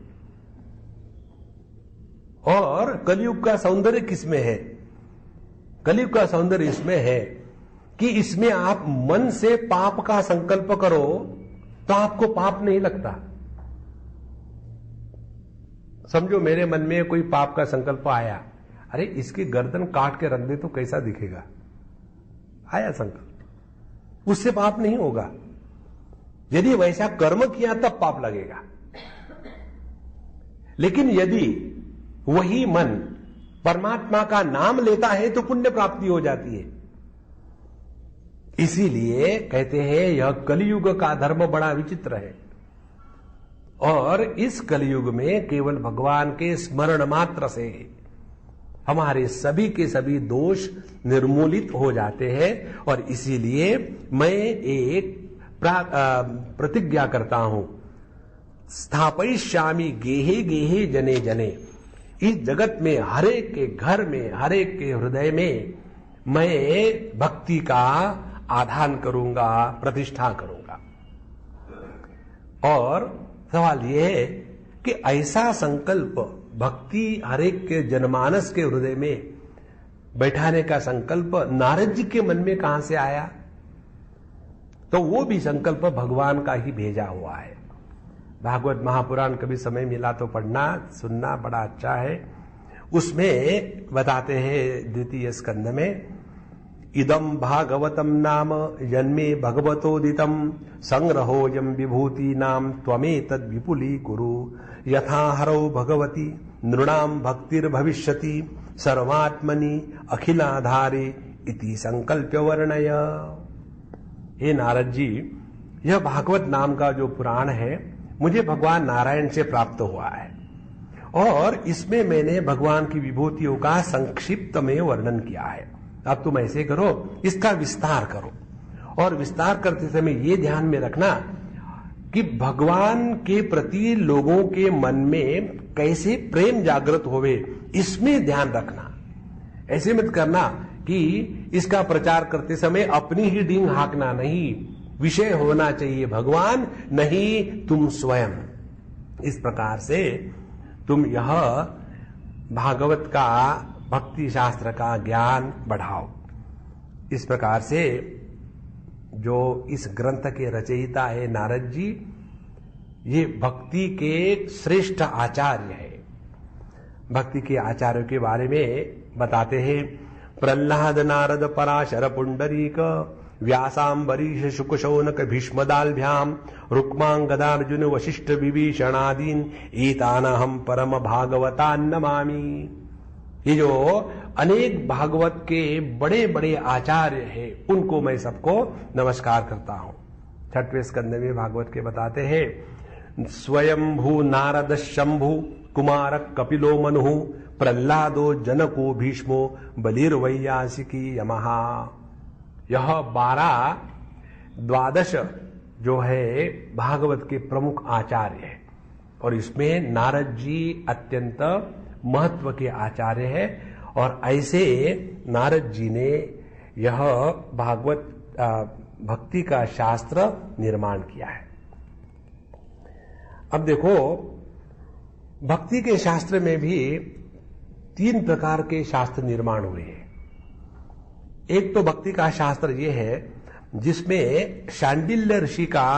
और कलयुग का सौंदर्य किसमें है? कलयुग का सौंदर्य इसमें है कि इसमें आप मन से पाप का संकल्प करो तो आपको पाप नहीं लगता। समझो मेरे मन में कोई पाप का संकल्प आया, अरे इसकी गर्दन काट के रख दे तो कैसा दिखेगा, आया संकल्प, उससे पाप नहीं होगा। यदि वैसा कर्म किया तब पाप लगेगा। लेकिन यदि वही मन परमात्मा का नाम लेता है तो पुण्य प्राप्ति हो जाती है। इसीलिए कहते हैं यह कलियुग का धर्म बड़ा विचित्र है। और इस कलियुग में केवल भगवान के स्मरण मात्र से हमारे सभी के सभी दोष निर्मूलित हो जाते हैं। और इसीलिए मैं एक प्रतिज्ञा करता हूं, स्थापयिष्यामि गेहे गेहे जने जने। इस जगत में हरेक के घर में, हरेक के हृदय में मैं भक्ति का आधान करूंगा, प्रतिष्ठा करूंगा। और सवाल यह है कि ऐसा संकल्प, भक्ति हरेक के जनमानस के हृदय में बैठाने का संकल्प नारद जी के मन में कहां से आया? तो वो भी संकल्प भगवान का ही भेजा हुआ है। भागवत महापुराण कभी समय मिला तो पढ़ना, सुनना, बड़ा अच्छा है। उसमें बताते हैं द्वितीय स्कंद में, इदम भागवतम नाम जन्मे भगवतोदितम संग्रहोयम विभूति नाम त्वमेतद् विपुली कुरु यथा हरौ भगवती नृणाम भक्तिर्भविष्यति सर्वात्मनि अखिलाधारे इति संकल्प्य वर्णय। हे नारद जी, यह भागवत नाम का जो पुराण है मुझे भगवान नारायण से प्राप्त हुआ है, और इसमें मैंने भगवान की विभूतियों का संक्षिप्त में वर्णन किया है। अब तुम ऐसे करो, इसका विस्तार करो, और विस्तार करते समय ये ध्यान में रखना कि भगवान के प्रति लोगों के मन में कैसे प्रेम जागृत होवे, इसमें ध्यान रखना। ऐसे मत करना कि इसका प्रचार करते समय अपनी ही डींग हाँकना नहीं, विषय होना चाहिए भगवान, नहीं तुम स्वयं। इस प्रकार से तुम यह भागवत का भक्ति शास्त्र का ज्ञान बढ़ाओ। इस प्रकार से जो इस ग्रंथ के रचयिता है नारद जी, ये भक्ति के श्रेष्ठ आचार्य है। भक्ति के आचार्यों के बारे में बताते हैं, प्रहलाद नारद पराशर पुंडरीक व्यासांबरीश शुकशौनक भीष्मदाल्भ्याम रुक्मांगदार्जुन वशिष्ठ विभीषणादीन एतानहं परम भागवतान् नमामि। ये जो अनेक भागवत के बड़े बड़े आचार्य हैं, उनको मैं सबको नमस्कार करता हूं। 6वें स्कंद में भागवत के बताते हैं, स्वयंभू नारद शंभु कुमार कपिलो मनु प्रहलादो जनको भीष्मो बलिर्वैयासिकी यमहा। यह 12 जो है भागवत के प्रमुख आचार्य है, और इसमें नारद जी अत्यंत महत्व के आचार्य है। और ऐसे नारद जी ने यह भागवत भक्ति का शास्त्र निर्माण किया है। अब देखो, भक्ति के शास्त्र में भी 3 प्रकार के शास्त्र निर्माण हुए हैं। एक तो भक्ति का शास्त्र यह है जिसमें शांडिल्य ऋषि का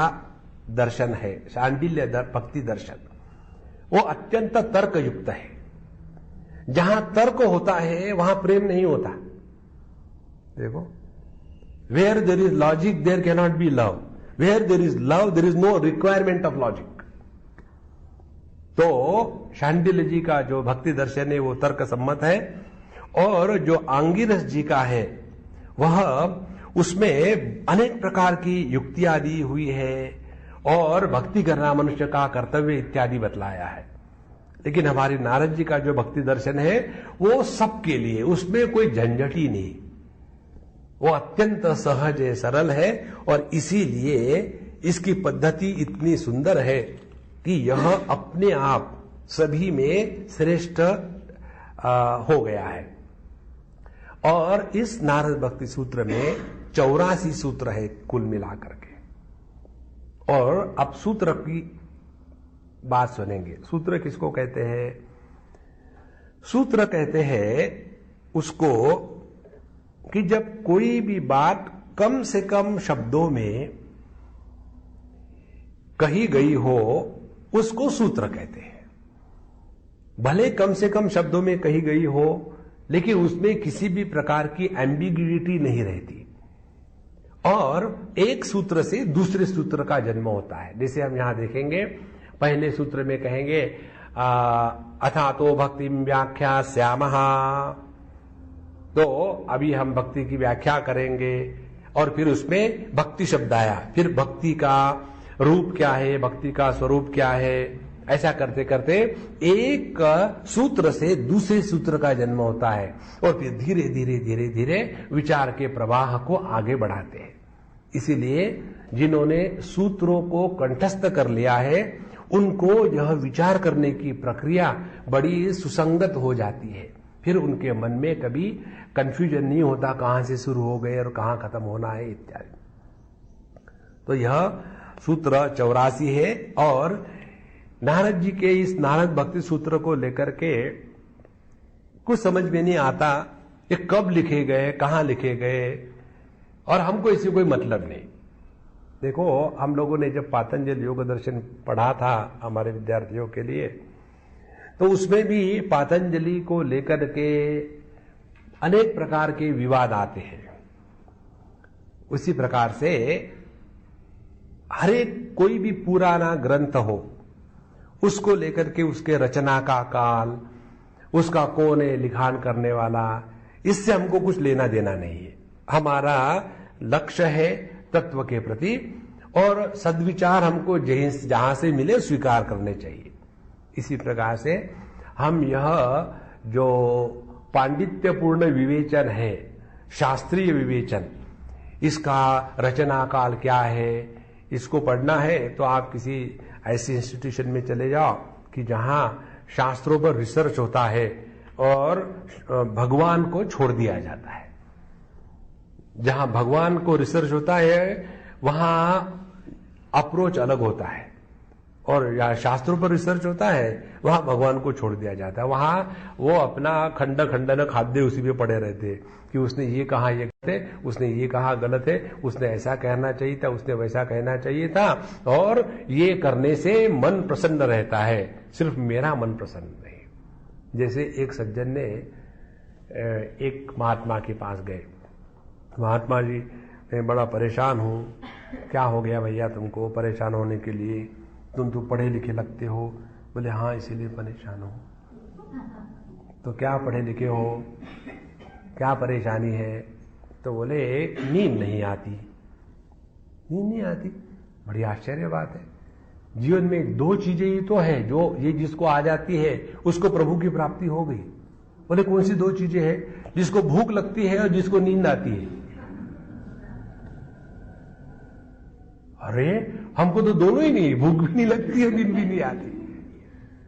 दर्शन है, शांडिल्य भक्ति दर्शन। वो अत्यंत तर्क युक्त है। जहां तर्क होता है वहां प्रेम नहीं होता। देखो, where there is logic there cannot be love, where there is love there is no requirement of logic. तो शांडिल्य जी का जो भक्ति दर्शन है वो तर्क सम्मत है, और जो आंगिरस जी का है वह उसमें अनेक प्रकार की युक्तियां दी हुई है और भक्ति करना मनुष्य का कर्तव्य इत्यादि बतलाया है। लेकिन हमारे नारद जी का जो भक्ति दर्शन है वो सबके लिए, उसमें कोई झंझट ही नहीं, वो अत्यंत सहज है, सरल है, और इसीलिए इसकी पद्धति इतनी सुंदर है कि यह अपने आप सभी में श्रेष्ठ हो गया है। और इस नारद भक्ति सूत्र में 84 सूत्र है कुल मिलाकर के। और अब सूत्र की बात सुनेंगे। सूत्र किसको कहते हैं? सूत्र कहते हैं उसको कि जब कोई भी बात कम से कम शब्दों में कही गई हो उसको सूत्र कहते हैं। भले कम से कम शब्दों में कही गई हो, लेकिन उसमें किसी भी प्रकार की एम्बिग्युइटी नहीं रहती, और एक सूत्र से दूसरे सूत्र का जन्म होता है। जैसे हम यहां देखेंगे, पहले सूत्र में कहेंगे अथा तो भक्ति व्याख्या श्यामहा, तो अभी हम भक्ति की व्याख्या करेंगे, और फिर उसमें भक्ति शब्द आया, फिर भक्ति का रूप क्या है, भक्ति का स्वरूप क्या है, ऐसा करते करते एक सूत्र से दूसरे सूत्र का जन्म होता है, और फिर धीरे धीरे धीरे धीरे विचार के प्रवाह को आगे बढ़ाते हैं। इसीलिए जिन्होंने सूत्रों को कंठस्थ कर लिया है उनको यह विचार करने की प्रक्रिया बड़ी सुसंगत हो जाती है। फिर उनके मन में कभी कंफ्यूजन नहीं होता, कहां से शुरू हो गए और कहां खत्म होना है इत्यादि। तो यह सूत्र 84 है, और नारद जी के इस नारद भक्ति सूत्र को लेकर के कुछ समझ में नहीं आता ये कब लिखे गए, कहां लिखे गए, और हमको इससे कोई मतलब नहीं। देखो, हम लोगों ने जब पातंजलि योग दर्शन पढ़ा था हमारे विद्यार्थियों के लिए, तो उसमें भी पातंजलि को लेकर के अनेक प्रकार के विवाद आते हैं। उसी प्रकार से हर एक कोई भी पुराना ग्रंथ हो उसको लेकर के उसके रचना का काल, उसका कौन है लिखान करने वाला, इससे हमको कुछ लेना देना नहीं है। हमारा लक्ष्य है तत्व के प्रति, और सद्विचार हमको जहां से मिले स्वीकार करने चाहिए। इसी प्रकार से हम यह जो पांडित्यपूर्ण विवेचन है, शास्त्रीय विवेचन, इसका रचना काल क्या है, इसको पढ़ना है तो आप किसी ऐसे इंस्टीट्यूशन में चले जाओ कि जहां शास्त्रों पर रिसर्च होता है और भगवान को छोड़ दिया जाता है। जहां भगवान को रिसर्च होता है वहां अप्रोच अलग होता है, और या शास्त्रों पर रिसर्च होता है, वहां भगवान को छोड़ दिया जाता है। वहां वो अपना खंडन खाद्य उसी पे पड़े रहते कि उसने ये कहा ये गलत है, उसने ये कहा गलत है, उसने ऐसा कहना चाहिए था, उसने वैसा कहना चाहिए था, और ये करने से मन प्रसन्न रहता है, सिर्फ मेरा मन प्रसन्न नहीं। जैसे एक सज्जन ने एक महात्मा के पास गए, महात्मा जी मैं बड़ा परेशान हूं। क्या हो गया भैया तुमको परेशान होने के लिए? तुम तो पढ़े लिखे लगते हो। बोले हाँ इसीलिए परेशान हो। तो क्या पढ़े लिखे हो, क्या परेशानी है? तो बोले नींद नहीं आती। नींद नहीं आती? बड़ी आश्चर्य बात है। जीवन में दो चीजें ही तो है जो ये जिसको आ जाती है उसको प्रभु की प्राप्ति हो गई। बोले कौन सी दो चीजें हैं? जिसको भूख लगती है और जिसको नींद आती है। अरे हमको तो दोनों ही नहीं, भूख भी नहीं लगती और नींद भी नहीं आती।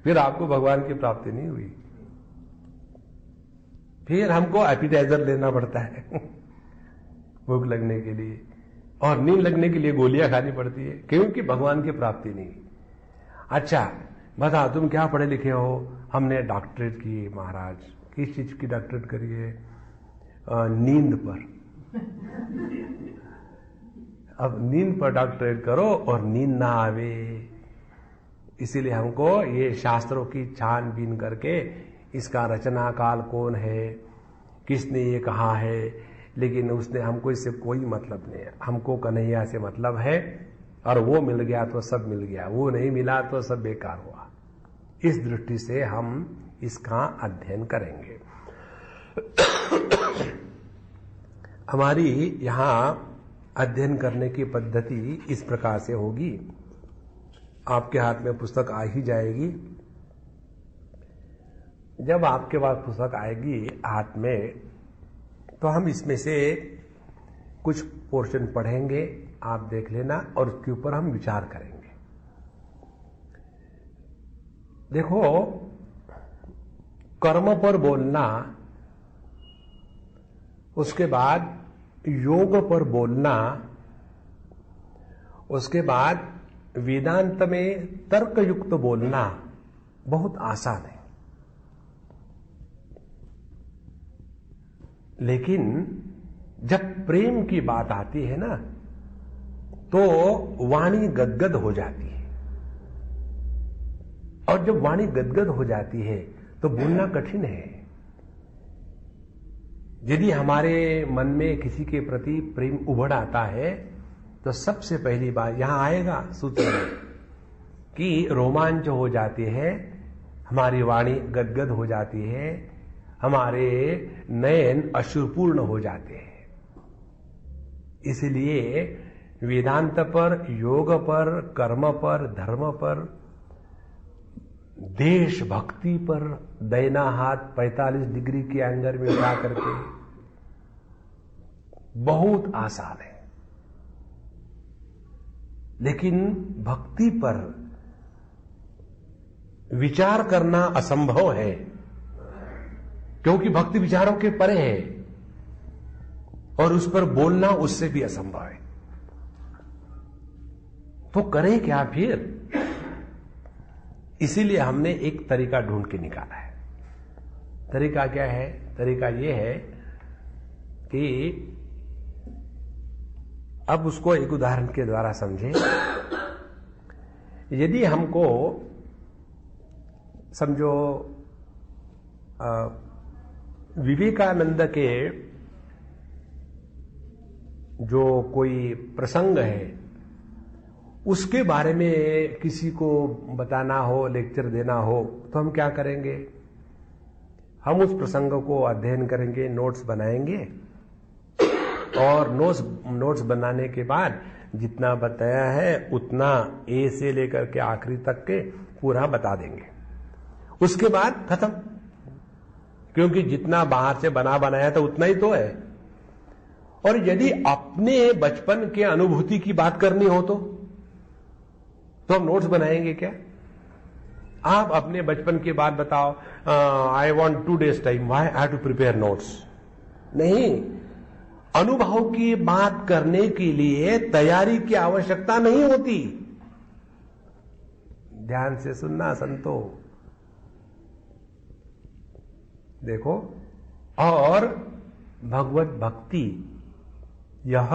फिर आपको भगवान की प्राप्ति नहीं हुई। फिर हमको एपिटाइजर लेना पड़ता है भूख लगने के लिए, और नींद लगने के लिए गोलियां खानी पड़ती है, क्योंकि भगवान की प्राप्ति नहीं। अच्छा बता तुम क्या पढ़े लिखे हो? हमने डॉक्टरेट की महाराज। किस चीज की डॉक्टरेट करी है? नींद पर। अब नींद पर डॉक्टरेट करो और नींद ना आवे, इसीलिए हमको ये शास्त्रों की छानबीन करके इसका रचना काल कौन है, किसने ये कहा है, लेकिन उसने हमको इससे कोई मतलब नहीं है। हमको कन्हैया से मतलब है, और वो मिल गया तो सब मिल गया, वो नहीं मिला तो सब बेकार हुआ। इस दृष्टि से हम इसका अध्ययन करेंगे। हमारी यहां अध्ययन करने की पद्धति इस प्रकार से होगी। आपके हाथ में पुस्तक आ ही जाएगी। जब आपके पास पुस्तक आएगी हाथ में, तो हम इसमें से कुछ पोर्शन पढ़ेंगे, आप देख लेना, और उसके ऊपर हम विचार करेंगे। देखो, कर्म पर बोलना, उसके बाद योग पर बोलना, उसके बाद वेदांत में तर्कयुक्त बोलना बहुत आसान है। लेकिन जब प्रेम की बात आती है ना, तो वाणी गदगद हो जाती है, और जब वाणी गदगद हो जाती है तो बोलना कठिन है। यदि हमारे मन में किसी के प्रति प्रेम उभर आता है, तो सबसे पहली बात यहां आएगा सूत्र में कि रोमांच हो जाती है, हमारी वाणी गदगद हो जाती है, हमारे नयन अश्रुपूर्ण हो जाते हैं। इसलिए वेदांत पर, योग पर, कर्म पर, धर्म पर, देशभक्ति पर दैना हाथ 45 डिग्री के एंगल में उठा करके बहुत आसान है। लेकिन भक्ति पर विचार करना असंभव है, क्योंकि भक्ति विचारों के परे है, और उस पर बोलना उससे भी असंभव है। तो करें क्या फिर? इसीलिए हमने एक तरीका ढूंढ के निकाला है। तरीका क्या है? तरीका यह है कि अब उसको एक उदाहरण के द्वारा समझें। यदि हमको समझो विवेकानंद के जो कोई प्रसंग है उसके बारे में किसी को बताना हो, लेक्चर देना हो, तो हम क्या करेंगे? हम उस प्रसंग को अध्ययन करेंगे, नोट्स बनाएंगे, और नोट्स बनाने के बाद जितना बताया है उतना ए से लेकर के आखिरी तक के पूरा बता देंगे। उसके बाद खत्म, क्योंकि जितना बाहर से बनाया था उतना ही तो है। और यदि अपने बचपन के अनुभूति की बात करनी हो तो हम नोट्स बनाएंगे क्या? आप अपने बचपन की बात बताओ, I want 2 days time, why I have to prepare notes? नहीं, अनुभव की बात करने के लिए तैयारी की आवश्यकता नहीं होती। ध्यान से सुनना संतो, देखो। और भगवत भक्ति यह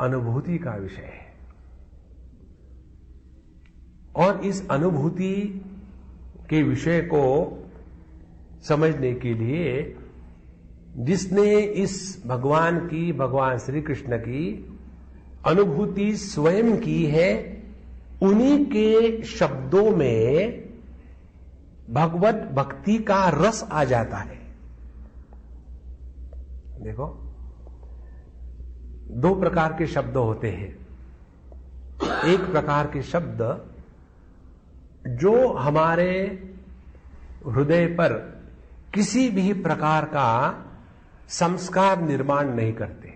अनुभूति का विषय है, और इस अनुभूति के विषय को समझने के लिए जिसने इस भगवान श्री कृष्ण की अनुभूति स्वयं की है, उन्हीं के शब्दों में भगवत भक्ति का रस आ जाता है। देखो, दो प्रकार के शब्द होते हैं। एक प्रकार के शब्द जो हमारे हृदय पर किसी भी प्रकार का संस्कार निर्माण नहीं करते।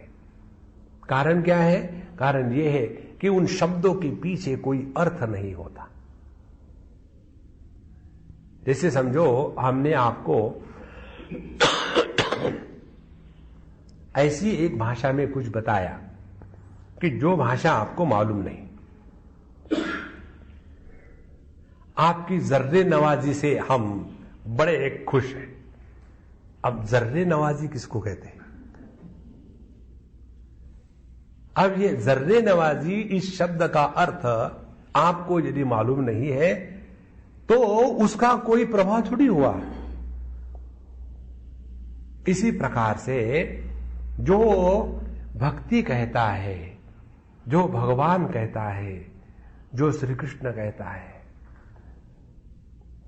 कारण क्या है? कारण यह है कि उन शब्दों के पीछे कोई अर्थ नहीं होता। जैसे समझो, हमने आपको ऐसी एक भाषा में कुछ बताया कि जो भाषा आपको मालूम नहीं, आपकी जर्रे नवाजी से हम बड़े खुश हैं। अब जर्रे नवाजी किसको कहते हैं? अब ये जर्रे नवाजी, इस शब्द का अर्थ आपको यदि मालूम नहीं है तो उसका कोई प्रभाव थोड़ी हुआ। इसी प्रकार से जो भक्ति कहता है, जो भगवान कहता है, जो श्री कृष्ण कहता है,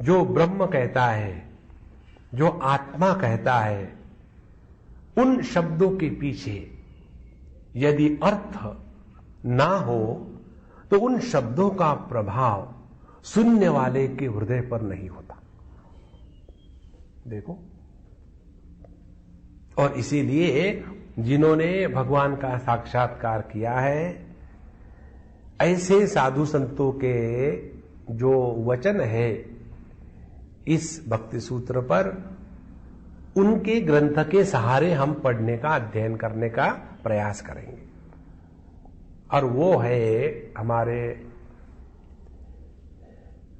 जो ब्रह्म कहता है, जो आत्मा कहता है, उन शब्दों के पीछे यदि अर्थ ना हो तो उन शब्दों का प्रभाव सुनने वाले के हृदय पर नहीं होता। देखो, और इसीलिए जिन्होंने भगवान का साक्षात्कार किया है, ऐसे साधु संतों के जो वचन है इस भक्ति सूत्र पर, उनके ग्रंथ के सहारे हम पढ़ने का, अध्ययन करने का प्रयास करेंगे। और वो है हमारे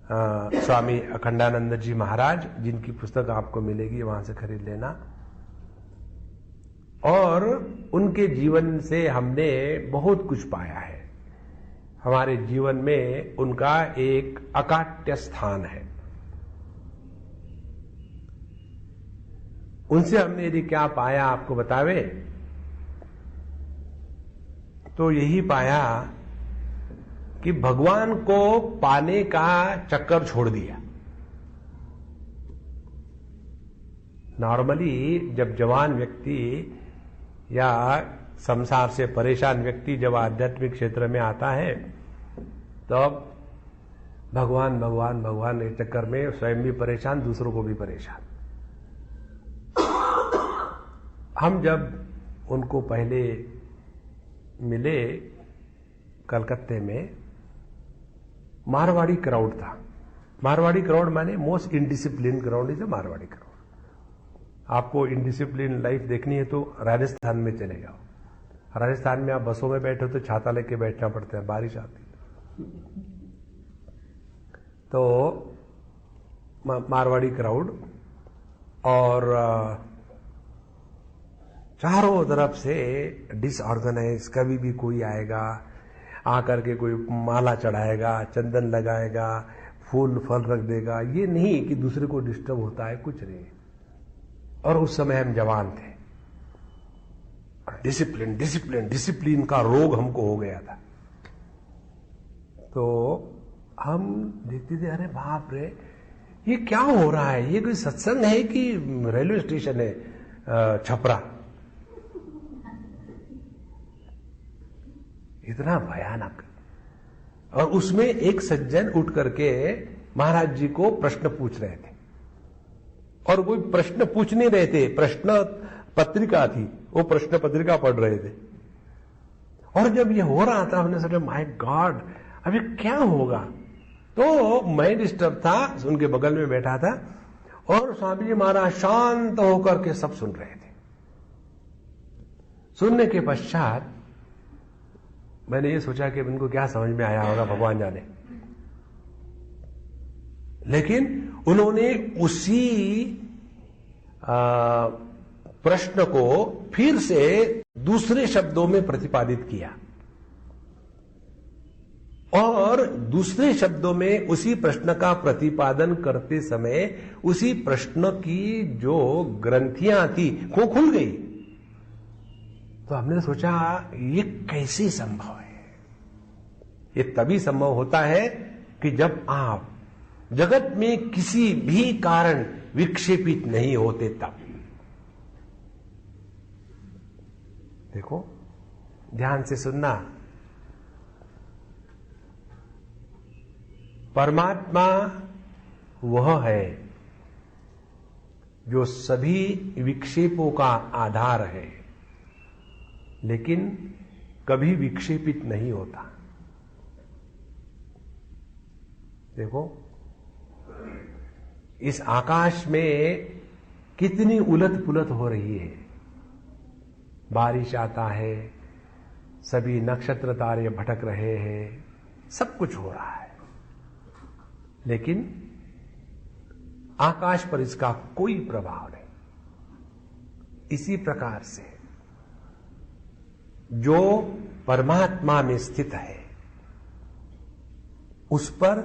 स्वामी अखंडानंद जी महाराज, जिनकी पुस्तक आपको मिलेगी, वहां से खरीद लेना। और उनके जीवन से हमने बहुत कुछ पाया है। हमारे जीवन में उनका एक अकाट्य स्थान है। उनसे हमने यदि क्या पाया आपको बतावे, तो यही पाया कि भगवान को पाने का चक्कर छोड़ दिया। नॉर्मली जब जवान व्यक्ति या संसार से परेशान व्यक्ति जब आध्यात्मिक क्षेत्र में आता है, तब भगवान भगवान भगवान के चक्कर में स्वयं भी परेशान, दूसरों को भी परेशान। हम जब उनको पहले मिले कलकत्ते में, मारवाड़ी क्राउड था। मारवाड़ी क्राउड माने most indiscipline crowd is a Marwari crowd. आपको इनडिसिप्लिन लाइफ देखनी है तो राजस्थान में चले जाओ। राजस्थान में आप बसों में बैठे हो तो छाता लेके बैठना पड़ता है, बारिश आती तो मारवाड़ी क्राउड, और चारों तरफ से डिसऑर्गेनाइज। कभी भी कोई आएगा, आकर के कोई माला चढ़ाएगा, चंदन लगाएगा, फूल फल रख देगा। ये नहीं कि दूसरे को डिस्टर्ब होता है, कुछ नहीं। और उस समय हम जवान थे। डिसिप्लिन डिसिप्लिन डिसिप्लिन का रोग हमको हो गया था। तो हम देखते थे, अरे बाप रे, ये क्या हो रहा है? ये कोई सत्संग है कि रेलवे स्टेशन है छपरा? इतना भयानक। और उसमें एक सज्जन उठ करके महाराज जी को प्रश्न पूछ रहे थे, और वो प्रश्न पूछ नहीं रहे थे, प्रश्न पत्रिका थी, वो प्रश्न पत्रिका पढ़ रहे थे। और जब ये हो रहा था, हमने सोचा माय गॉड, अभी क्या होगा? तो मैं डिस्टर्ब था, उनके बगल में बैठा था, और स्वामी जी महाराज शांत होकर के सब सुन रहे थे। सुनने के पश्चात मैंने ये सोचा कि इनको क्या समझ में आया होगा, भगवान जाने। लेकिन उन्होंने उसी प्रश्न को फिर से दूसरे शब्दों में प्रतिपादित किया और दूसरे शब्दों में उसी प्रश्न का प्रतिपादन करते समय उसी प्रश्न की जो ग्रंथियां थी वो खुल गई। तो हमने सोचा ये कैसे संभव है? ये तभी संभव होता है कि जब आप जगत में किसी भी कारण विक्षेपित नहीं होते तब। देखो, ध्यान से सुनना। परमात्मा वह है जो सभी विक्षेपों का आधार है, लेकिन कभी विक्षेपित नहीं होता। देखो, इस आकाश में कितनी उलट पुलट हो रही है। बारिश आता है, सभी नक्षत्र तारे भटक रहे हैं, सब कुछ हो रहा है, लेकिन आकाश पर इसका कोई प्रभाव नहीं। इसी प्रकार से जो परमात्मा में स्थित है उस पर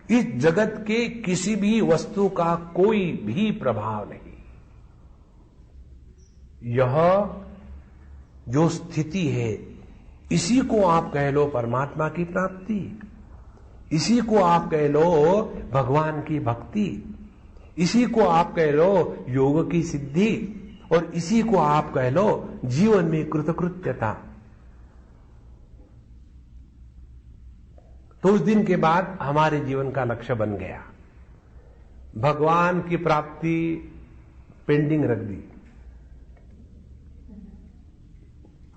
इस जगत के किसी भी वस्तु का कोई भी प्रभाव नहीं। यह जो स्थिति है इसी को आप कह लो परमात्मा की प्राप्ति, इसी को आप कह लो भगवान की भक्ति, इसी को आप कह लो योग की सिद्धि, और इसी को आप कह लो जीवन में कृतकृत्यता। तो उस दिन के बाद हमारे जीवन का लक्ष्य बन गया, भगवान की प्राप्ति पेंडिंग रख दी,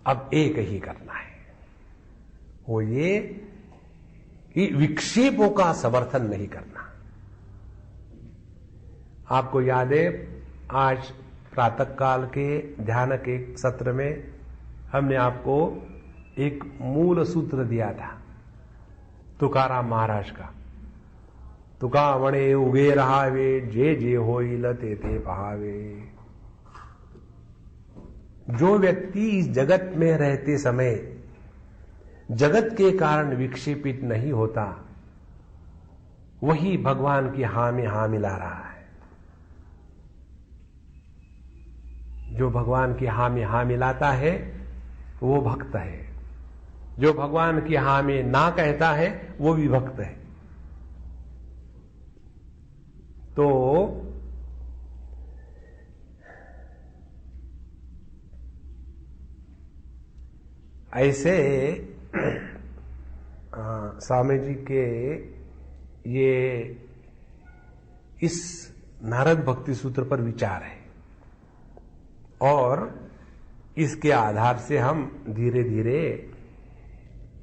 अब एक ही करना है, वो ये कि विक्षेपों का समर्थन नहीं करना। आपको याद है, आज प्रातःकाल के ध्यान के सत्र में हमने आपको एक मूल सूत्र दिया था तुकाराम महाराज का। तुका वणे उगे रहावे, जे जे होईल ते ते पहावे। जो व्यक्ति इस जगत में रहते समय जगत के कारण विक्षेपित नहीं होता, वही भगवान की हां में हां मिला रहा है। जो भगवान की हां में हां मिलाता है वो भक्त है, जो भगवान की हां में ना कहता है वो भी भक्त है। तो ऐसे स्वामी जी के ये इस नारद भक्ति सूत्र पर विचार है, और इसके आधार से हम धीरे धीरे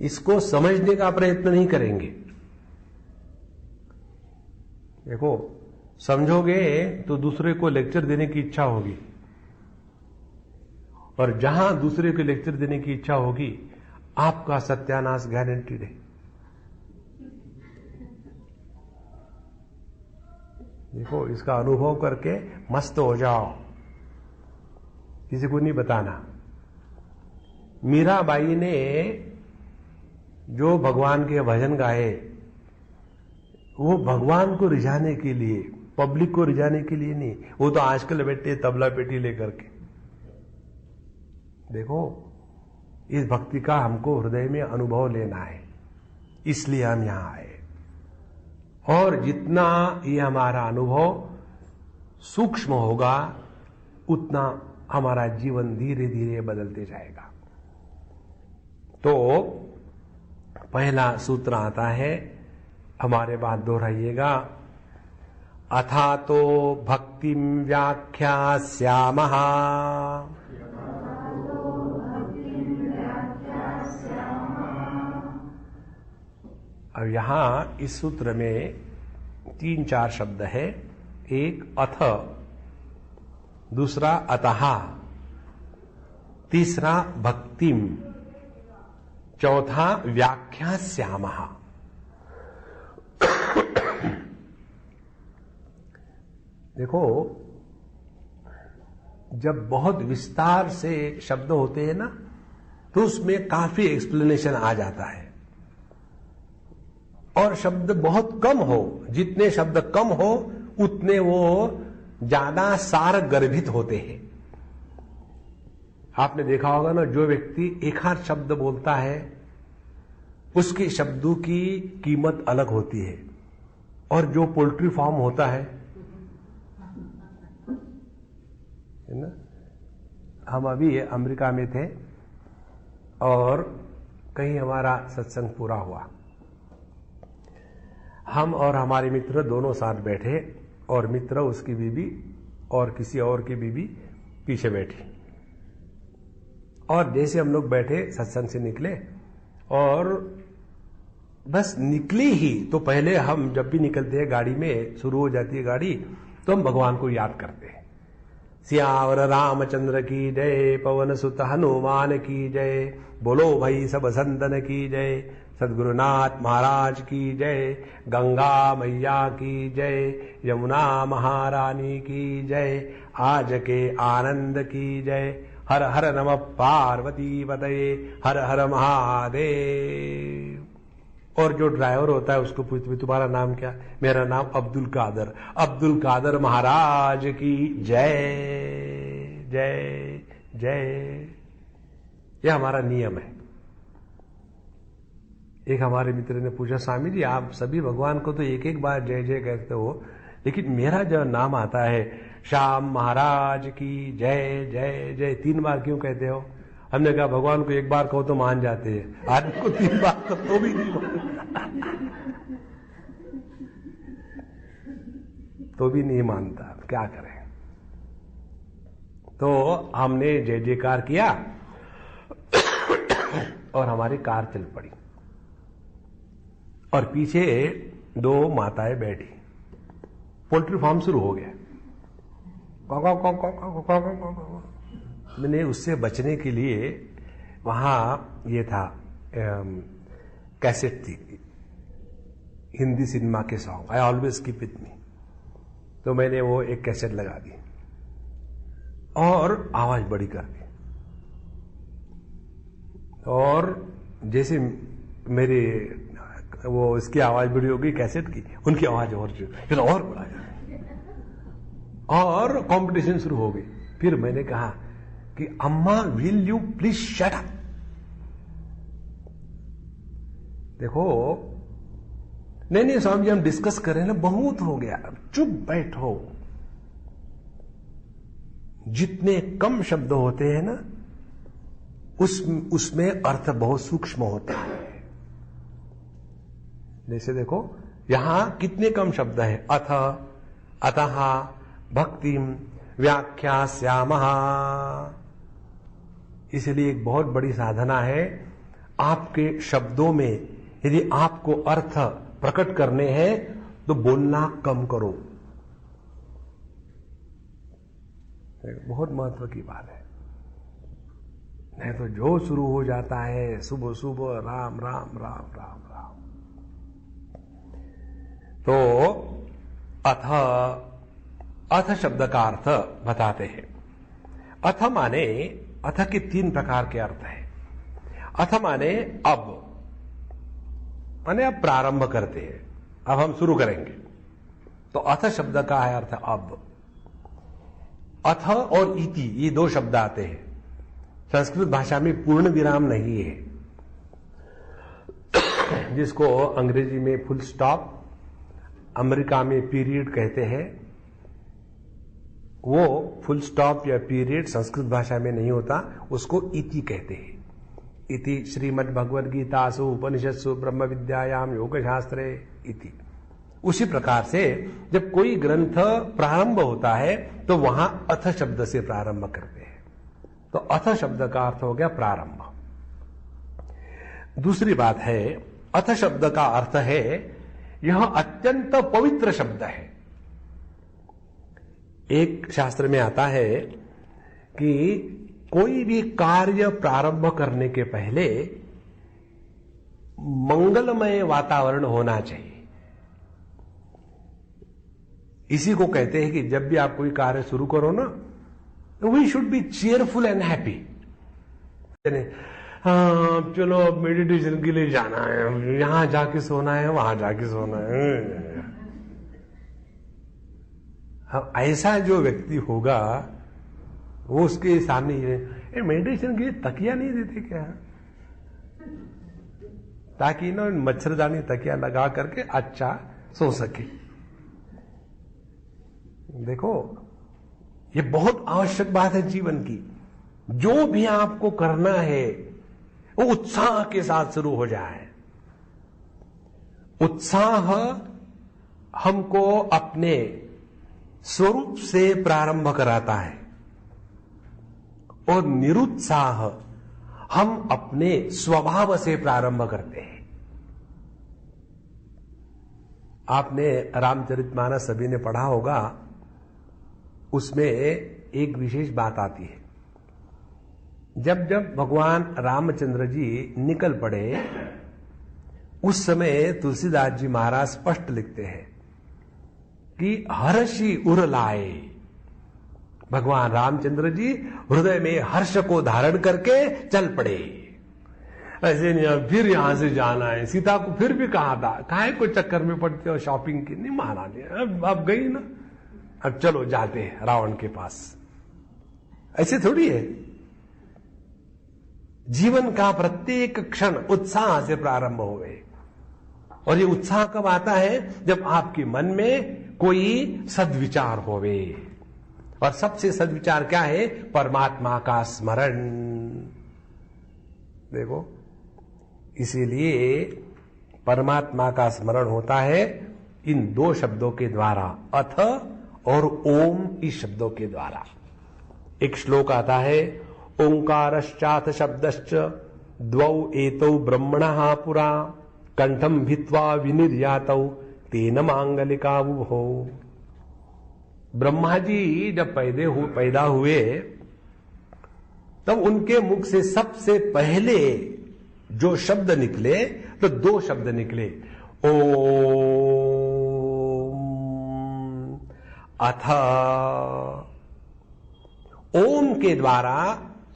इसको समझने का प्रयत्न नहीं करेंगे। देखो, समझोगे तो दूसरे को लेक्चर देने की इच्छा होगी, और जहां दूसरे को लेक्चर देने की इच्छा होगी आपका सत्यानाश गारंटीड है। देखो, इसका अनुभव करके मस्त हो जाओ, किसी को नहीं बताना। मीराबाई ने जो भगवान के भजन गाए वो भगवान को रिझाने के लिए, पब्लिक को रिझाने के लिए नहीं। वो तो आजकल बैठे तबला पेटी लेकर के। देखो, इस भक्ति का हमको हृदय में अनुभव लेना है, इसलिए हम यहां आए। और जितना ये हमारा अनुभव सूक्ष्म होगा उतना हमारा जीवन धीरे धीरे बदलते जाएगा। तो पहला सूत्र आता है, हमारे बात दोहराइएगा। अथा तो भक्तिम व्याख्यास्यामः। अब यहां इस सूत्र में 3-4 शब्द है। एक अथ, दूसरा अतः, तीसरा भक्तिम, चौथा व्याख्यास्यामः। देखो, जब बहुत विस्तार से शब्द होते हैं ना, तो उसमें काफी एक्सप्लेनेशन आ जाता है। और शब्द बहुत कम हो, जितने शब्द कम हो उतने वो ज्यादा सार गर्भित होते हैं। आपने देखा होगा ना, जो व्यक्ति एक आध शब्द बोलता है उसके शब्दों की कीमत अलग होती है, और जो पोल्ट्री फार्म होता है ना। हम अभी अमेरिका में थे और कहीं हमारा सत्संग पूरा हुआ। हम और हमारे मित्र दोनों साथ बैठे, और मित्र, उसकी बीवी और किसी और की बीवी पीछे बैठी। और जैसे हम लोग बैठे, सत्संग से निकले, और बस निकली ही तो पहले हम जब भी निकलते हैं, गाड़ी में शुरू हो जाती है गाड़ी, तो हम भगवान को याद करते हैं। सियावर रामचंद्र की जय, पवन सुत हनुमान की जय, बोलो भाई सब संतन की जय, सद्गुरुनाथ महाराज की जय, गंगा मैया की जय, यमुना महारानी की जय, आज के आनंद की जय, हर हर नमः पार्वती पतये, हर हर महादेव। और जो ड्राइवर होता है उसको पूछते हैं, तुम्हारा नाम क्या? मेरा नाम अब्दुल कादर। अब्दुल कादर महाराज की जय जय जय। यह हमारा नियम है। एक हमारे मित्र ने पूछा, स्वामी जी आप सभी भगवान को तो एक एक बार जय जय कहते हो, लेकिन मेरा जो नाम आता है श्याम महाराज की जय जय जय, 3 बार क्यों कहते हो? हमने कहा भगवान को एक बार कहो तो मान जाते हैं, आदमी को 3 बार कहो तो भी नहीं मानता, तो भी नहीं मानता, क्या करें। तो हमने जय जयकार किया और हमारी कार चल पड़ी, और पीछे 2 माताएं बैठी। पोल्ट्री फार्म शुरू हो गया। मैंने उससे बचने के लिए, वहां ये था कैसेट थी हिंदी सिनेमा के song, I always keep it me, तो मैंने वो एक कैसेट लगा दी और आवाज बड़ी कर दी, और जैसे मेरे वो इसकी आवाज बड़ी हो गई कैसेट की, उनकी आवाज और फिर और बढ़ाया और कंपटीशन शुरू हो गई। फिर मैंने कहा कि अम्मा will you please shut up. देखो, नहीं स्वामी जी हम डिस्कस कर रहे हैं ना, बहुत हो गया, चुप बैठो। जितने कम शब्द होते हैं ना, उसमें अर्थ बहुत सूक्ष्म होता है। जैसे देखो, यहां कितने कम शब्द है, अथ, अतः, भक्तिम, व्याख्यास्यामः। इसलिए एक बहुत बड़ी साधना है, आपके शब्दों में यदि आपको अर्थ प्रकट करने हैं तो बोलना कम करो। बहुत महत्व की बात है। नहीं तो जो शुरू हो जाता है सुबह सुबह राम राम राम राम राम। तो अथ शब्द का अर्थ बताते हैं। अथ माने, अथ के 3 प्रकार के अर्थ है। अथ माने अब, माने अब प्रारंभ करते हैं, अब हम शुरू करेंगे, तो अथ शब्द का है अर्थ अब। अथ और इति ये 2 शब्द आते हैं। संस्कृत भाषा में पूर्ण विराम नहीं है, जिसको अंग्रेजी में फुल स्टॉप, अमेरिका में पीरियड कहते हैं। वो फुल स्टॉप या पीरियड संस्कृत भाषा में नहीं होता, उसको इति कहते हैं। इति श्रीमद् भगवद गीतासु उपनिषत्सु ब्रह्म विद्यायाम योग शास्त्रे इति। उसी प्रकार से जब कोई ग्रंथ प्रारंभ होता है तो वहां अथ शब्द से प्रारंभ करते हैं, तो अथ शब्द का अर्थ हो गया प्रारंभ। दूसरी बात है, अथ शब्द का अर्थ है यह अत्यंत पवित्र शब्द है। एक शास्त्र में आता है कि कोई भी कार्य प्रारंभ करने के पहले मंगलमय वातावरण होना चाहिए। इसी को कहते हैं कि जब भी आप कोई कार्य शुरू करो ना, we should be cheerful and happy. हाँ चलो अब मेडिटेशन के लिए जाना है, यहां जाके सोना है, वहां जाके सोना है। हाँ, ऐसा जो व्यक्ति होगा वो उसके सामने मेडिटेशन के लिए तकिया नहीं देते क्या, ताकि ना मच्छरदानी तकिया लगा करके अच्छा सो सके। देखो ये बहुत आवश्यक बात है जीवन की। जो भी आपको करना है वो उत्साह के साथ शुरू हो जाए। उत्साह हमको अपने स्वरूप से प्रारंभ कराता है और निरुत्साह हम अपने स्वभाव से प्रारंभ करते हैं। आपने रामचरितमानस सभी ने पढ़ा होगा, उसमें एक विशेष बात आती है। जब जब भगवान रामचंद्र जी निकल पड़े, उस समय तुलसीदास जी महाराज स्पष्ट लिखते हैं कि हर्षि उर लाए। भगवान रामचंद्र जी हृदय में हर्ष को धारण करके चल पड़े। ऐसे नहीं फिर यहां से जाना है, सीता को फिर भी कहा था काहे को चक्कर में पड़ते हो शॉपिंग की, नहीं महारानी अब गई ना, अब चलो जाते हैं रावण के पास। ऐसे थोड़ी है। जीवन का प्रत्येक क्षण उत्साह से प्रारंभ हुए, और ये उत्साह कब आता है? जब आपके मन में कोई सद्विचार होवे। और सबसे सद्विचार क्या है? परमात्मा का स्मरण। देखो, इसीलिए परमात्मा का स्मरण होता है इन दो शब्दों के द्वारा, अथ और ओम, इस शब्दों के द्वारा। एक श्लोक आता है, ओंकारश्चाथ शब्दश्च द्वौ एतौ ब्रह्मणः पुरा कंठम भित्वा विनिर्यातौ तेन मांगलिका बुभौ। ब्रह्मा जी जब पैदा हुए तब उनके मुख से सबसे पहले जो शब्द निकले तो दो शब्द निकले, ओम अथ। ओम के द्वारा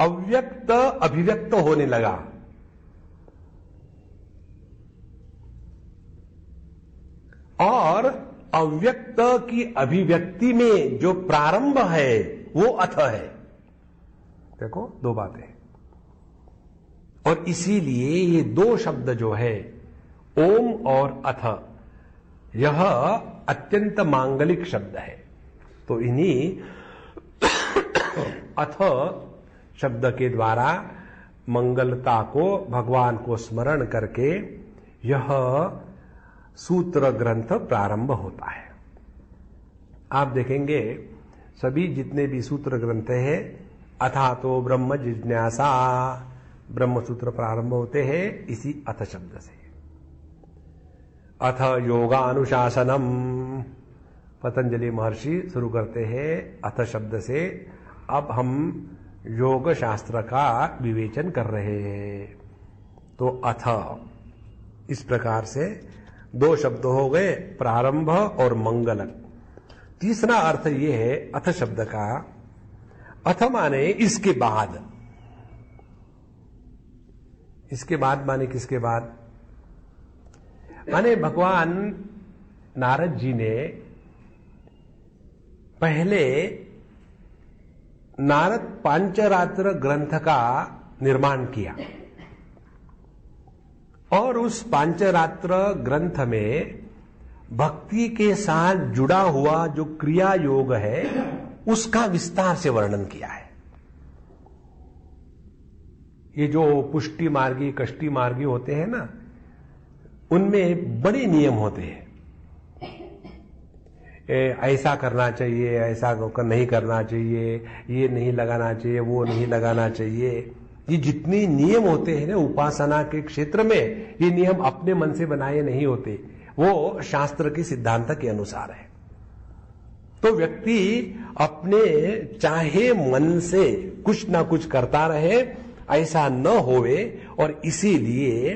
अव्यक्त अभिव्यक्त होने लगा, और अव्यक्त की अभिव्यक्ति में जो प्रारंभ है वो अथ है। देखो दो बातें, और इसीलिए ये दो शब्द जो है ओम और अथ, यह अत्यंत मांगलिक शब्द है। तो इन्हीं अथ शब्द के द्वारा मंगलता को, भगवान को स्मरण करके यह सूत्र ग्रंथ प्रारंभ होता है। आप देखेंगे सभी जितने भी सूत्र ग्रंथ हैं, अथा तो ब्रह्म जिज्ञासा, ब्रह्म सूत्र प्रारंभ होते हैं इसी अथ शब्द से। अथ योगानुशासनम, पतंजलि महर्षि शुरू करते हैं अथ शब्द से। अब हम योग शास्त्र का विवेचन कर रहे हैं, तो अथ, इस प्रकार से दो शब्द हो गए, प्रारंभ और मंगल। तीसरा अर्थ यह है अथ शब्द का, अथ माने इसके बाद। इसके बाद माने किसके बाद? माने भगवान नारद जी ने पहले नारद पांचरात्र ग्रंथ का निर्माण किया, और उस पांचरात्र ग्रंथ में भक्ति के साथ जुड़ा हुआ जो क्रिया योग है उसका विस्तार से वर्णन किया है। ये जो पुष्टि मार्गी कष्टि मार्गी होते हैं ना, उनमें बड़े नियम होते हैं। ऐसा करना चाहिए, ऐसा नहीं करना चाहिए, ये नहीं लगाना चाहिए, वो नहीं लगाना चाहिए। ये जितने नियम होते हैं ना उपासना के क्षेत्र में, ये नियम अपने मन से बनाए नहीं होते, वो शास्त्र के सिद्धांत के अनुसार है। तो व्यक्ति अपने चाहे मन से कुछ ना कुछ करता रहे, ऐसा न होवे। और इसीलिए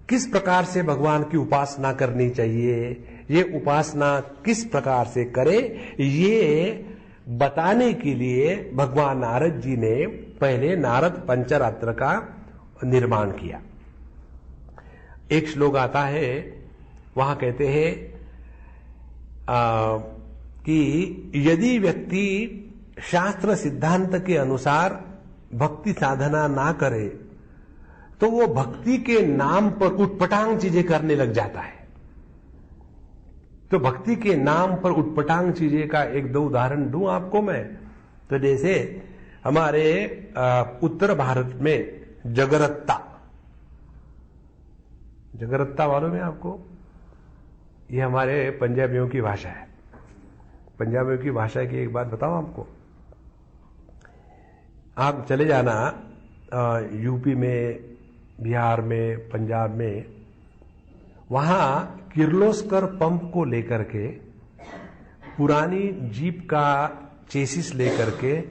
किस प्रकार से भगवान की उपासना करनी चाहिए, ये उपासना किस प्रकार से करे, ये बताने के लिए भगवान नारद जी ने पहले नारद पंचरात्र का निर्माण किया। एक श्लोक आता है, वहां कहते हैं कि यदि व्यक्ति शास्त्र सिद्धांत के अनुसार भक्ति साधना ना करे तो वो भक्ति के नाम पर उटपटांग चीजें करने लग जाता है। तो भक्ति के नाम पर उटपटांग चीजें का एक दो उदाहरण दूं आपको मैं। तो जैसे हमारे उत्तर भारत में जगरत्ता मालूम है आपको? ये हमारे पंजाबियों की भाषा है। पंजाबियों की भाषा की एक बात बताऊं आपको। आप चले जाना यूपी में, बिहार में, पंजाब में, वहां किर्लोस्कर पंप को लेकर के, पुरानी जीप का चेसिस लेकर के,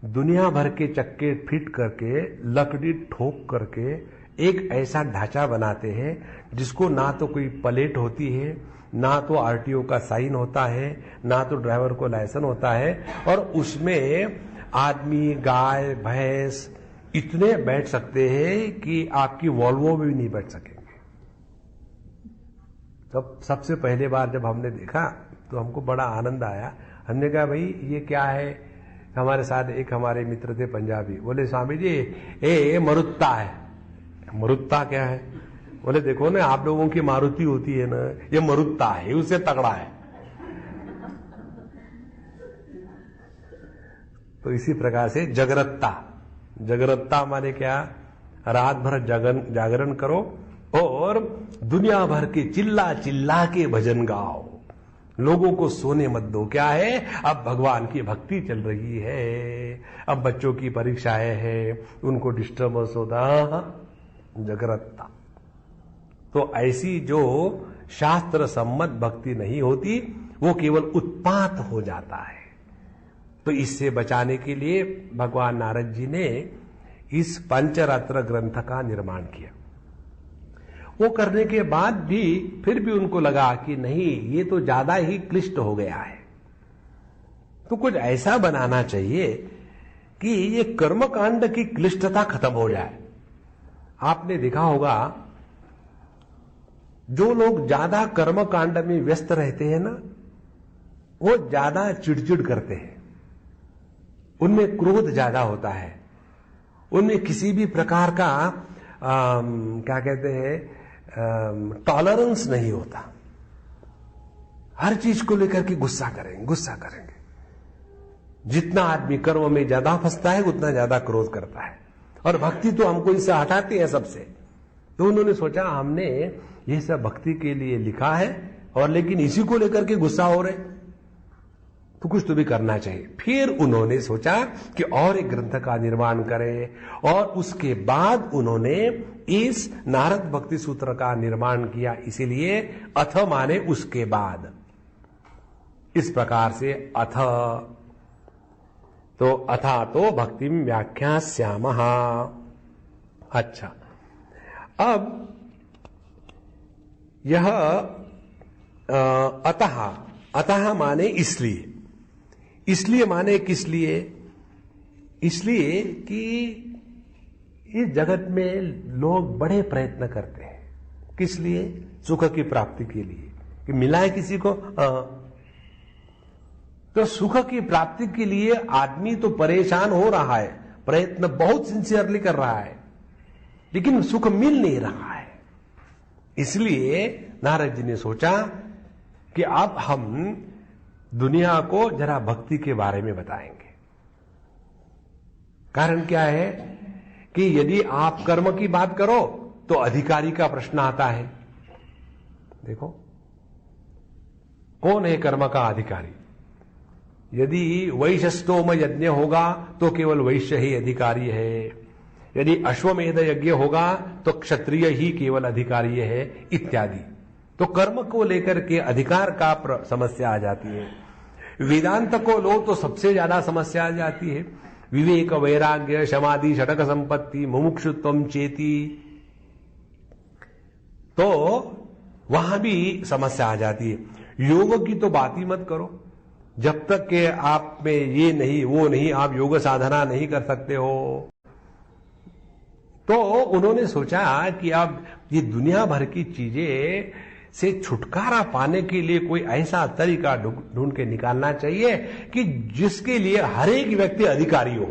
दुनिया भर के चक्के फिट करके, लकड़ी ठोक करके एक ऐसा ढांचा बनाते हैं जिसको ना तो कोई प्लेट होती है, ना तो आरटीओ का साइन होता है, ना तो ड्राइवर को लाइसेंस होता है, और उसमें आदमी, गाय, भैंस इतने बैठ सकते हैं कि आपकी वॉल्वो में भी नहीं बैठ सकेंगे। तब सबसे पहले बार जब हमने देखा तो हमको बड़ा आनंद आया। हमने कहा भाई ये क्या है? हमारे साथ एक हमारे मित्र थे पंजाबी, बोले स्वामी जी ये मरुत्ता है। मरुत्ता क्या है? बोले देखो ना, आप लोगों की मारुति होती है ना, ये मरुत्ता है, उससे तगड़ा है। तो इसी प्रकार से जगरत्ता माने क्या? रात भर जागरण करो और दुनिया भर के चिल्ला चिल्ला के भजन गाओ, लोगों को सोने मत दो। क्या है? अब भगवान की भक्ति चल रही है, अब बच्चों की परीक्षाएं हैं, उनको डिस्टर्बेंस होता। जगरत्ता तो ऐसी जो शास्त्र सम्मत भक्ति नहीं होती, वो केवल उत्पात हो जाता है। तो इससे बचाने के लिए भगवान नारद जी ने इस पंचरात्र ग्रंथ का निर्माण किया। वो करने के बाद भी फिर भी उनको लगा कि नहीं, ये तो ज्यादा ही क्लिष्ट हो गया है, तो कुछ ऐसा बनाना चाहिए कि ये कर्मकांड की क्लिष्टता खत्म हो जाए। आपने देखा होगा, जो लोग ज्यादा कर्मकांड में व्यस्त रहते हैं ना, वो ज्यादा चिड़चिड़ करते हैं, उनमें क्रोध ज्यादा होता है, उनमें किसी भी प्रकार का क्या कहते हैं, टॉलरेंस नहीं होता। हर चीज को लेकर के गुस्सा करेंगे। जितना आदमी कर्म में ज्यादा फंसता है, उतना ज्यादा क्रोध करता है। और भक्ति तो हमको इससे हटाती है सबसे। तो उन्होंने सोचा हमने ये सब भक्ति के लिए लिखा है, और लेकिन इसी को लेकर के गुस्सा हो रहे, तो कुछ तो भी करना चाहिए। फिर उन्होंने सोचा कि और एक ग्रंथ का निर्माण करें, और उसके बाद उन्होंने इस नारद भक्ति सूत्र का निर्माण किया। इसीलिए अथ माने उसके बाद, इस प्रकार से अथ, तो अथा तो भक्तिम व्याख्यास्यामः। अच्छा, अब यह अतः माने इसलिए माने किस लिए? इसलिए कि इस जगत में लोग बड़े प्रयत्न करते हैं। किस लिए? सुख की प्राप्ति के लिए, कि मिला है किसी को। तो सुख की प्राप्ति के लिए आदमी तो परेशान हो रहा है, प्रयत्न बहुत सिंसियरली कर रहा है, लेकिन सुख मिल नहीं रहा है। इसलिए नारद जी ने सोचा कि अब हम दुनिया को जरा भक्ति के बारे में बताएंगे। कारण क्या है कि यदि आप कर्म की बात करो तो अधिकारी का प्रश्न आता है। देखो, कौन है कर्म का अधिकारी? यदि वैश्यस्तोम यज्ञ होगा तो केवल वैश्य ही अधिकारी है, यदि अश्वमेध यज्ञ होगा तो क्षत्रिय ही केवल अधिकारी है, इत्यादि। तो कर्म को लेकर के अधिकार का समस्या आ जाती है। वेदांत को लो तो सबसे ज्यादा समस्या आ जाती है। विवेक, वैराग्य, समाधि, षटक संपत्ति, मुमुक्षुत्वम चेति, तो वहां भी समस्या आ जाती है। योग की तो बात ही मत करो। जब तक कि आप में ये नहीं वो नहीं, आप योग साधना नहीं कर सकते हो। तो उन्होंने सोचा कि अब ये दुनिया भर की चीजें से छुटकारा पाने के लिए कोई ऐसा तरीका ढूंढ के निकालना चाहिए कि जिसके लिए हर एक व्यक्ति अधिकारी हो।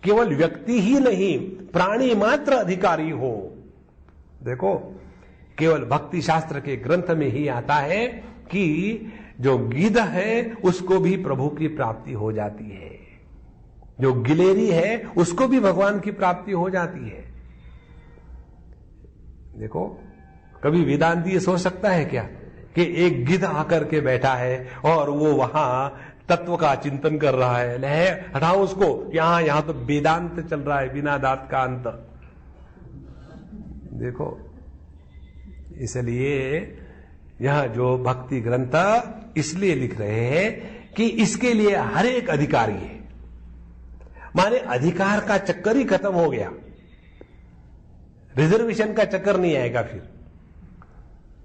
केवल व्यक्ति ही नहीं, प्राणी मात्र अधिकारी हो। देखो, केवल भक्ति शास्त्र के ग्रंथ में ही आता है कि जो गिद्ध है उसको भी प्रभु की प्राप्ति हो जाती है, जो गिलेरी है उसको भी भगवान की प्राप्ति हो जाती है। देखो, कभी वेदांती ये सोच सकता है क्या कि एक गिद्ध आकर के बैठा है और वो वहां तत्व का चिंतन कर रहा है, ले हटाओ उसको, यहां तो वेदांत चल रहा है, बिना दांत का अंत। देखो, इसलिए यह जो भक्ति ग्रंथ इसलिए लिख रहे हैं कि इसके लिए हर एक अधिकारी है। माने अधिकार का चक्कर ही खत्म हो गया, रिजर्वेशन का चक्कर नहीं आएगा फिर।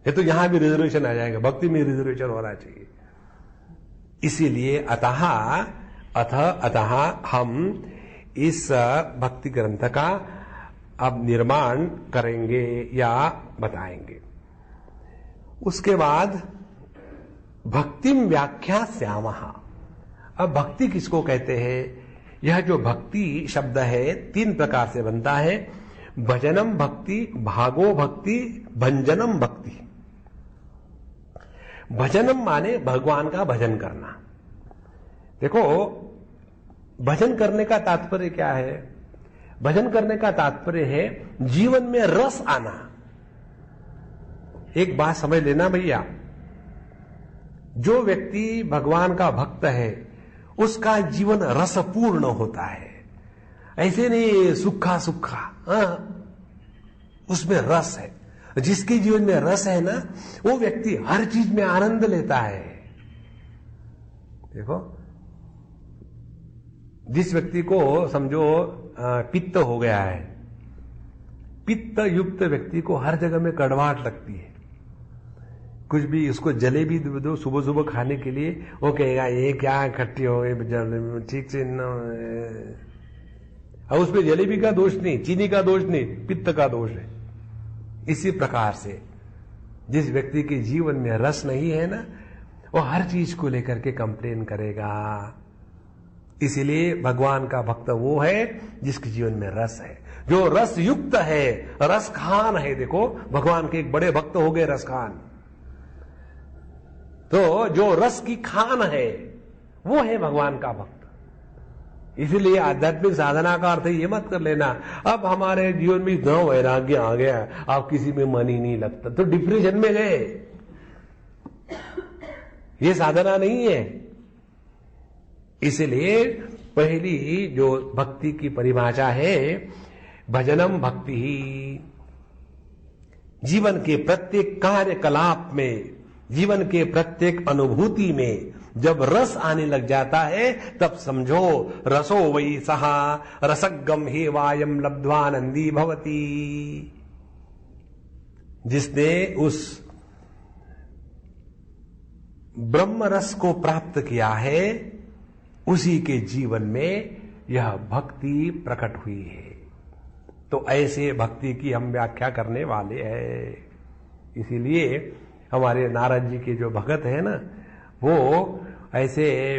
ये तो यहां भी रिजर्वेशन आ जाएगा, भक्ति में रिजर्वेशन होना चाहिए। इसीलिए अतः हम इस भक्ति ग्रंथ का अब निर्माण करेंगे या बताएंगे। उसके बाद भक्तिम व्याख्यास्यामः। अब भक्ति किसको कहते हैं? यह जो भक्ति शब्द है 3 प्रकार से बनता है। भजनम भक्ति, भागो भक्ति, भंजनम भक्ति। भजनम माने भगवान का भजन करना। देखो, भजन करने का तात्पर्य क्या है? भजन करने का तात्पर्य है जीवन में रस आना। एक बात समझ लेना भैया, जो व्यक्ति भगवान का भक्त है उसका जीवन रसपूर्ण होता है। ऐसे नहीं सुखा सुखा, उसमें रस है। जिसके जीवन में रस है ना, वो व्यक्ति हर चीज में आनंद लेता है। देखो, जिस व्यक्ति को समझो पित्त हो गया है, पित्त युक्त व्यक्ति को हर जगह में कड़वाहट लगती है। कुछ भी उसको जलेबी दो सुबह सुबह खाने के लिए, वो कहेगा ये क्या खट्टी हो गई, ठीक से न। और उसमें जलेबी का दोष नहीं, चीनी का दोष नहीं, पित्त का दोष है। इसी प्रकार से जिस व्यक्ति के जीवन में रस नहीं है ना, वो हर चीज को लेकर के कंप्लेन करेगा। इसीलिए भगवान का भक्त वो है जिसके जीवन में रस है, जो रस युक्त है, रस खान है। देखो, भगवान के एक बड़े भक्त हो गए रस खान। तो जो रस की खान है वो है भगवान का भक्त। इसीलिए आध्यात्मिक साधना का अर्थ ये मत कर लेना अब हमारे जीवन में इतना वैराग्य आ गया, आप किसी में मन ही नहीं लगता तो डिप्रेशन में गए। ये साधना नहीं है। इसलिए पहली जो भक्ति की परिभाषा है, भजनम भक्ति ही। जीवन के प्रत्येक कार्यकलाप में, जीवन के प्रत्येक अनुभूति में जब रस आने लग जाता है, तब समझो रसो वै सहा रसगम हे वायम लब्ध्वानंदी भवती। जिसने उस ब्रह्म रस को प्राप्त किया है, उसी के जीवन में यह भक्ति प्रकट हुई है। तो ऐसे भक्ति की हम व्याख्या करने वाले हैं। इसीलिए हमारे नारद जी के जो भगत है ना, वो ऐसे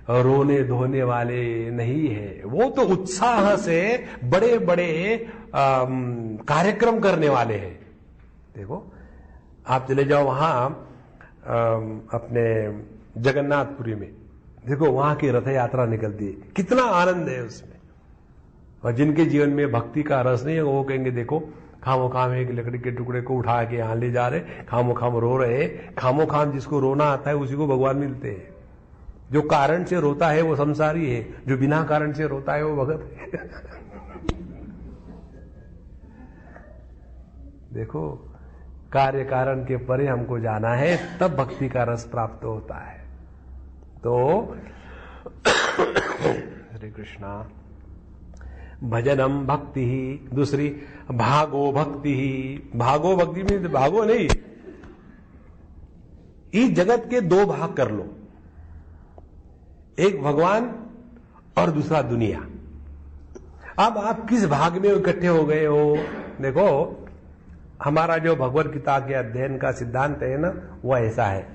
रोने धोने वाले नहीं है। वो तो उत्साह से बड़े बड़े कार्यक्रम करने वाले हैं। देखो, आप चले जाओ वहां अपने जगन्नाथपुरी में, देखो वहां की रथ यात्रा निकलती है, कितना आनंद है उसमें। और जिनके जीवन में भक्ति का रस नहीं है, वो कहेंगे देखो खामो खाम एक लकड़ी के टुकड़े को उठा के यहां ले जा रहे, खामो खाम रो रहे। खामो खाम जिसको रोना आता है उसी को भगवान मिलते हैं। जो कारण से रोता है वो संसारी है, जो बिना कारण से रोता है वो भगत है। देखो, कार्य कारण के परे हमको जाना है, तब भक्ति का रस प्राप्त होता है। तो हरे कृष्णा। भजनम भक्ति ही। दूसरी भागो भक्ति ही। भागो भक्ति में भागो नहीं, इस जगत के दो भाग कर लो, एक भगवान और दूसरा दुनिया। अब आप किस भाग में इकट्ठे हो गए हो? देखो, हमारा जो भगवत गीता के अध्ययन का सिद्धांत है ना, वो ऐसा है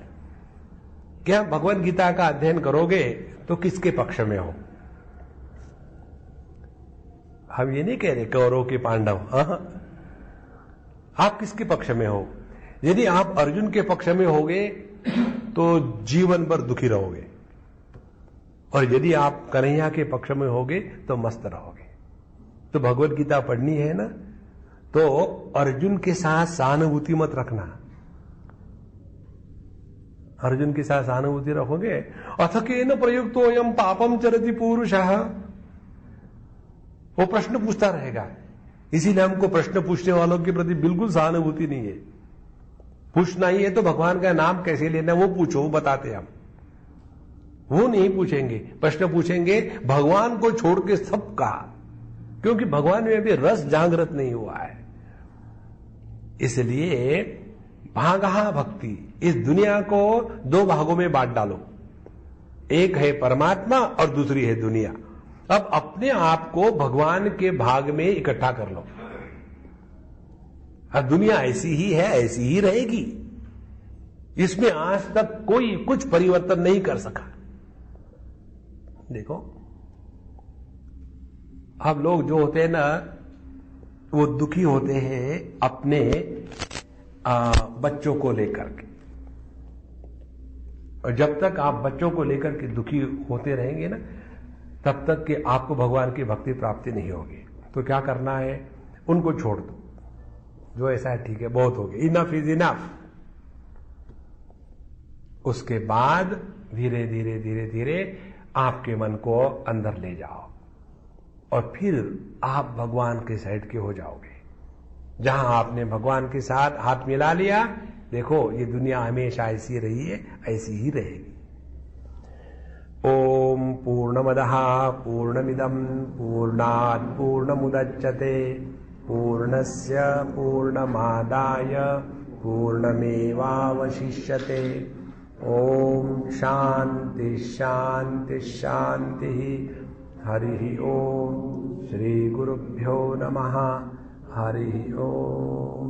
कि आप भगवत गीता का अध्ययन करोगे तो किसके पक्ष में हो? हम ये नहीं कह रहे कौरव के पांडव, आप किसके पक्ष में हो? यदि आप अर्जुन के पक्ष में होगे तो जीवन भर दुखी रहोगे, और यदि आप कन्हैया के पक्ष में होगे तो मस्त रहोगे। तो भगवत गीता पढ़नी है ना, तो अर्जुन के साथ सहानुभूति मत रखना। अर्जुन के साथ सहानुभूति रखोगे, अथ केन प्रयुक्तो अयम पापम चरति पुरुषः, वो प्रश्न पूछता रहेगा। इसीलिए हमको प्रश्न पूछने वालों के प्रति बिल्कुल सहानुभूति नहीं है। पूछना ही है तो भगवान का नाम कैसे लेना वो पूछो, वो बताते हम। वो नहीं पूछेंगे, प्रश्न पूछेंगे भगवान को छोड़ के सबका, क्योंकि भगवान में भी रस जागृत नहीं हुआ है। इसलिए भागा भक्ति, इस दुनिया को दो भागों में बांट डालो, एक है परमात्मा और दूसरी है दुनिया। अब अपने आप को भगवान के भाग में इकट्ठा कर लो। अब दुनिया ऐसी ही है, ऐसी ही रहेगी, इसमें आज तक कोई कुछ परिवर्तन नहीं कर सका। देखो, अब लोग जो होते हैं ना, वो दुखी होते हैं अपने बच्चों को लेकर के, और जब तक आप बच्चों को लेकर के दुखी होते रहेंगे ना, तब तक कि आपको भगवान की भक्ति प्राप्ति नहीं होगी। तो क्या करना है? उनको छोड़ दो, जो ऐसा है ठीक है, बहुत हो गया, इनफ इज इनफ। उसके बाद धीरे धीरे धीरे धीरे आपके मन को अंदर ले जाओ, और फिर आप भगवान के साइड के हो जाओगे। जहां आपने भगवान के साथ हाथ मिला लिया, देखो ये दुनिया हमेशा ऐसी रही है, ऐसी ही रहेगी। ओम पूर्णमदः पूर्णमिदं पूर्णात् पूर्णमुदच्यते पूर्णस्य पूर्णमादाय पूर्णमेवावशिष्यते। ओम शांति शांति शांति। हरि ओम। श्री गुरुभ्यो नमः। हरि ओम।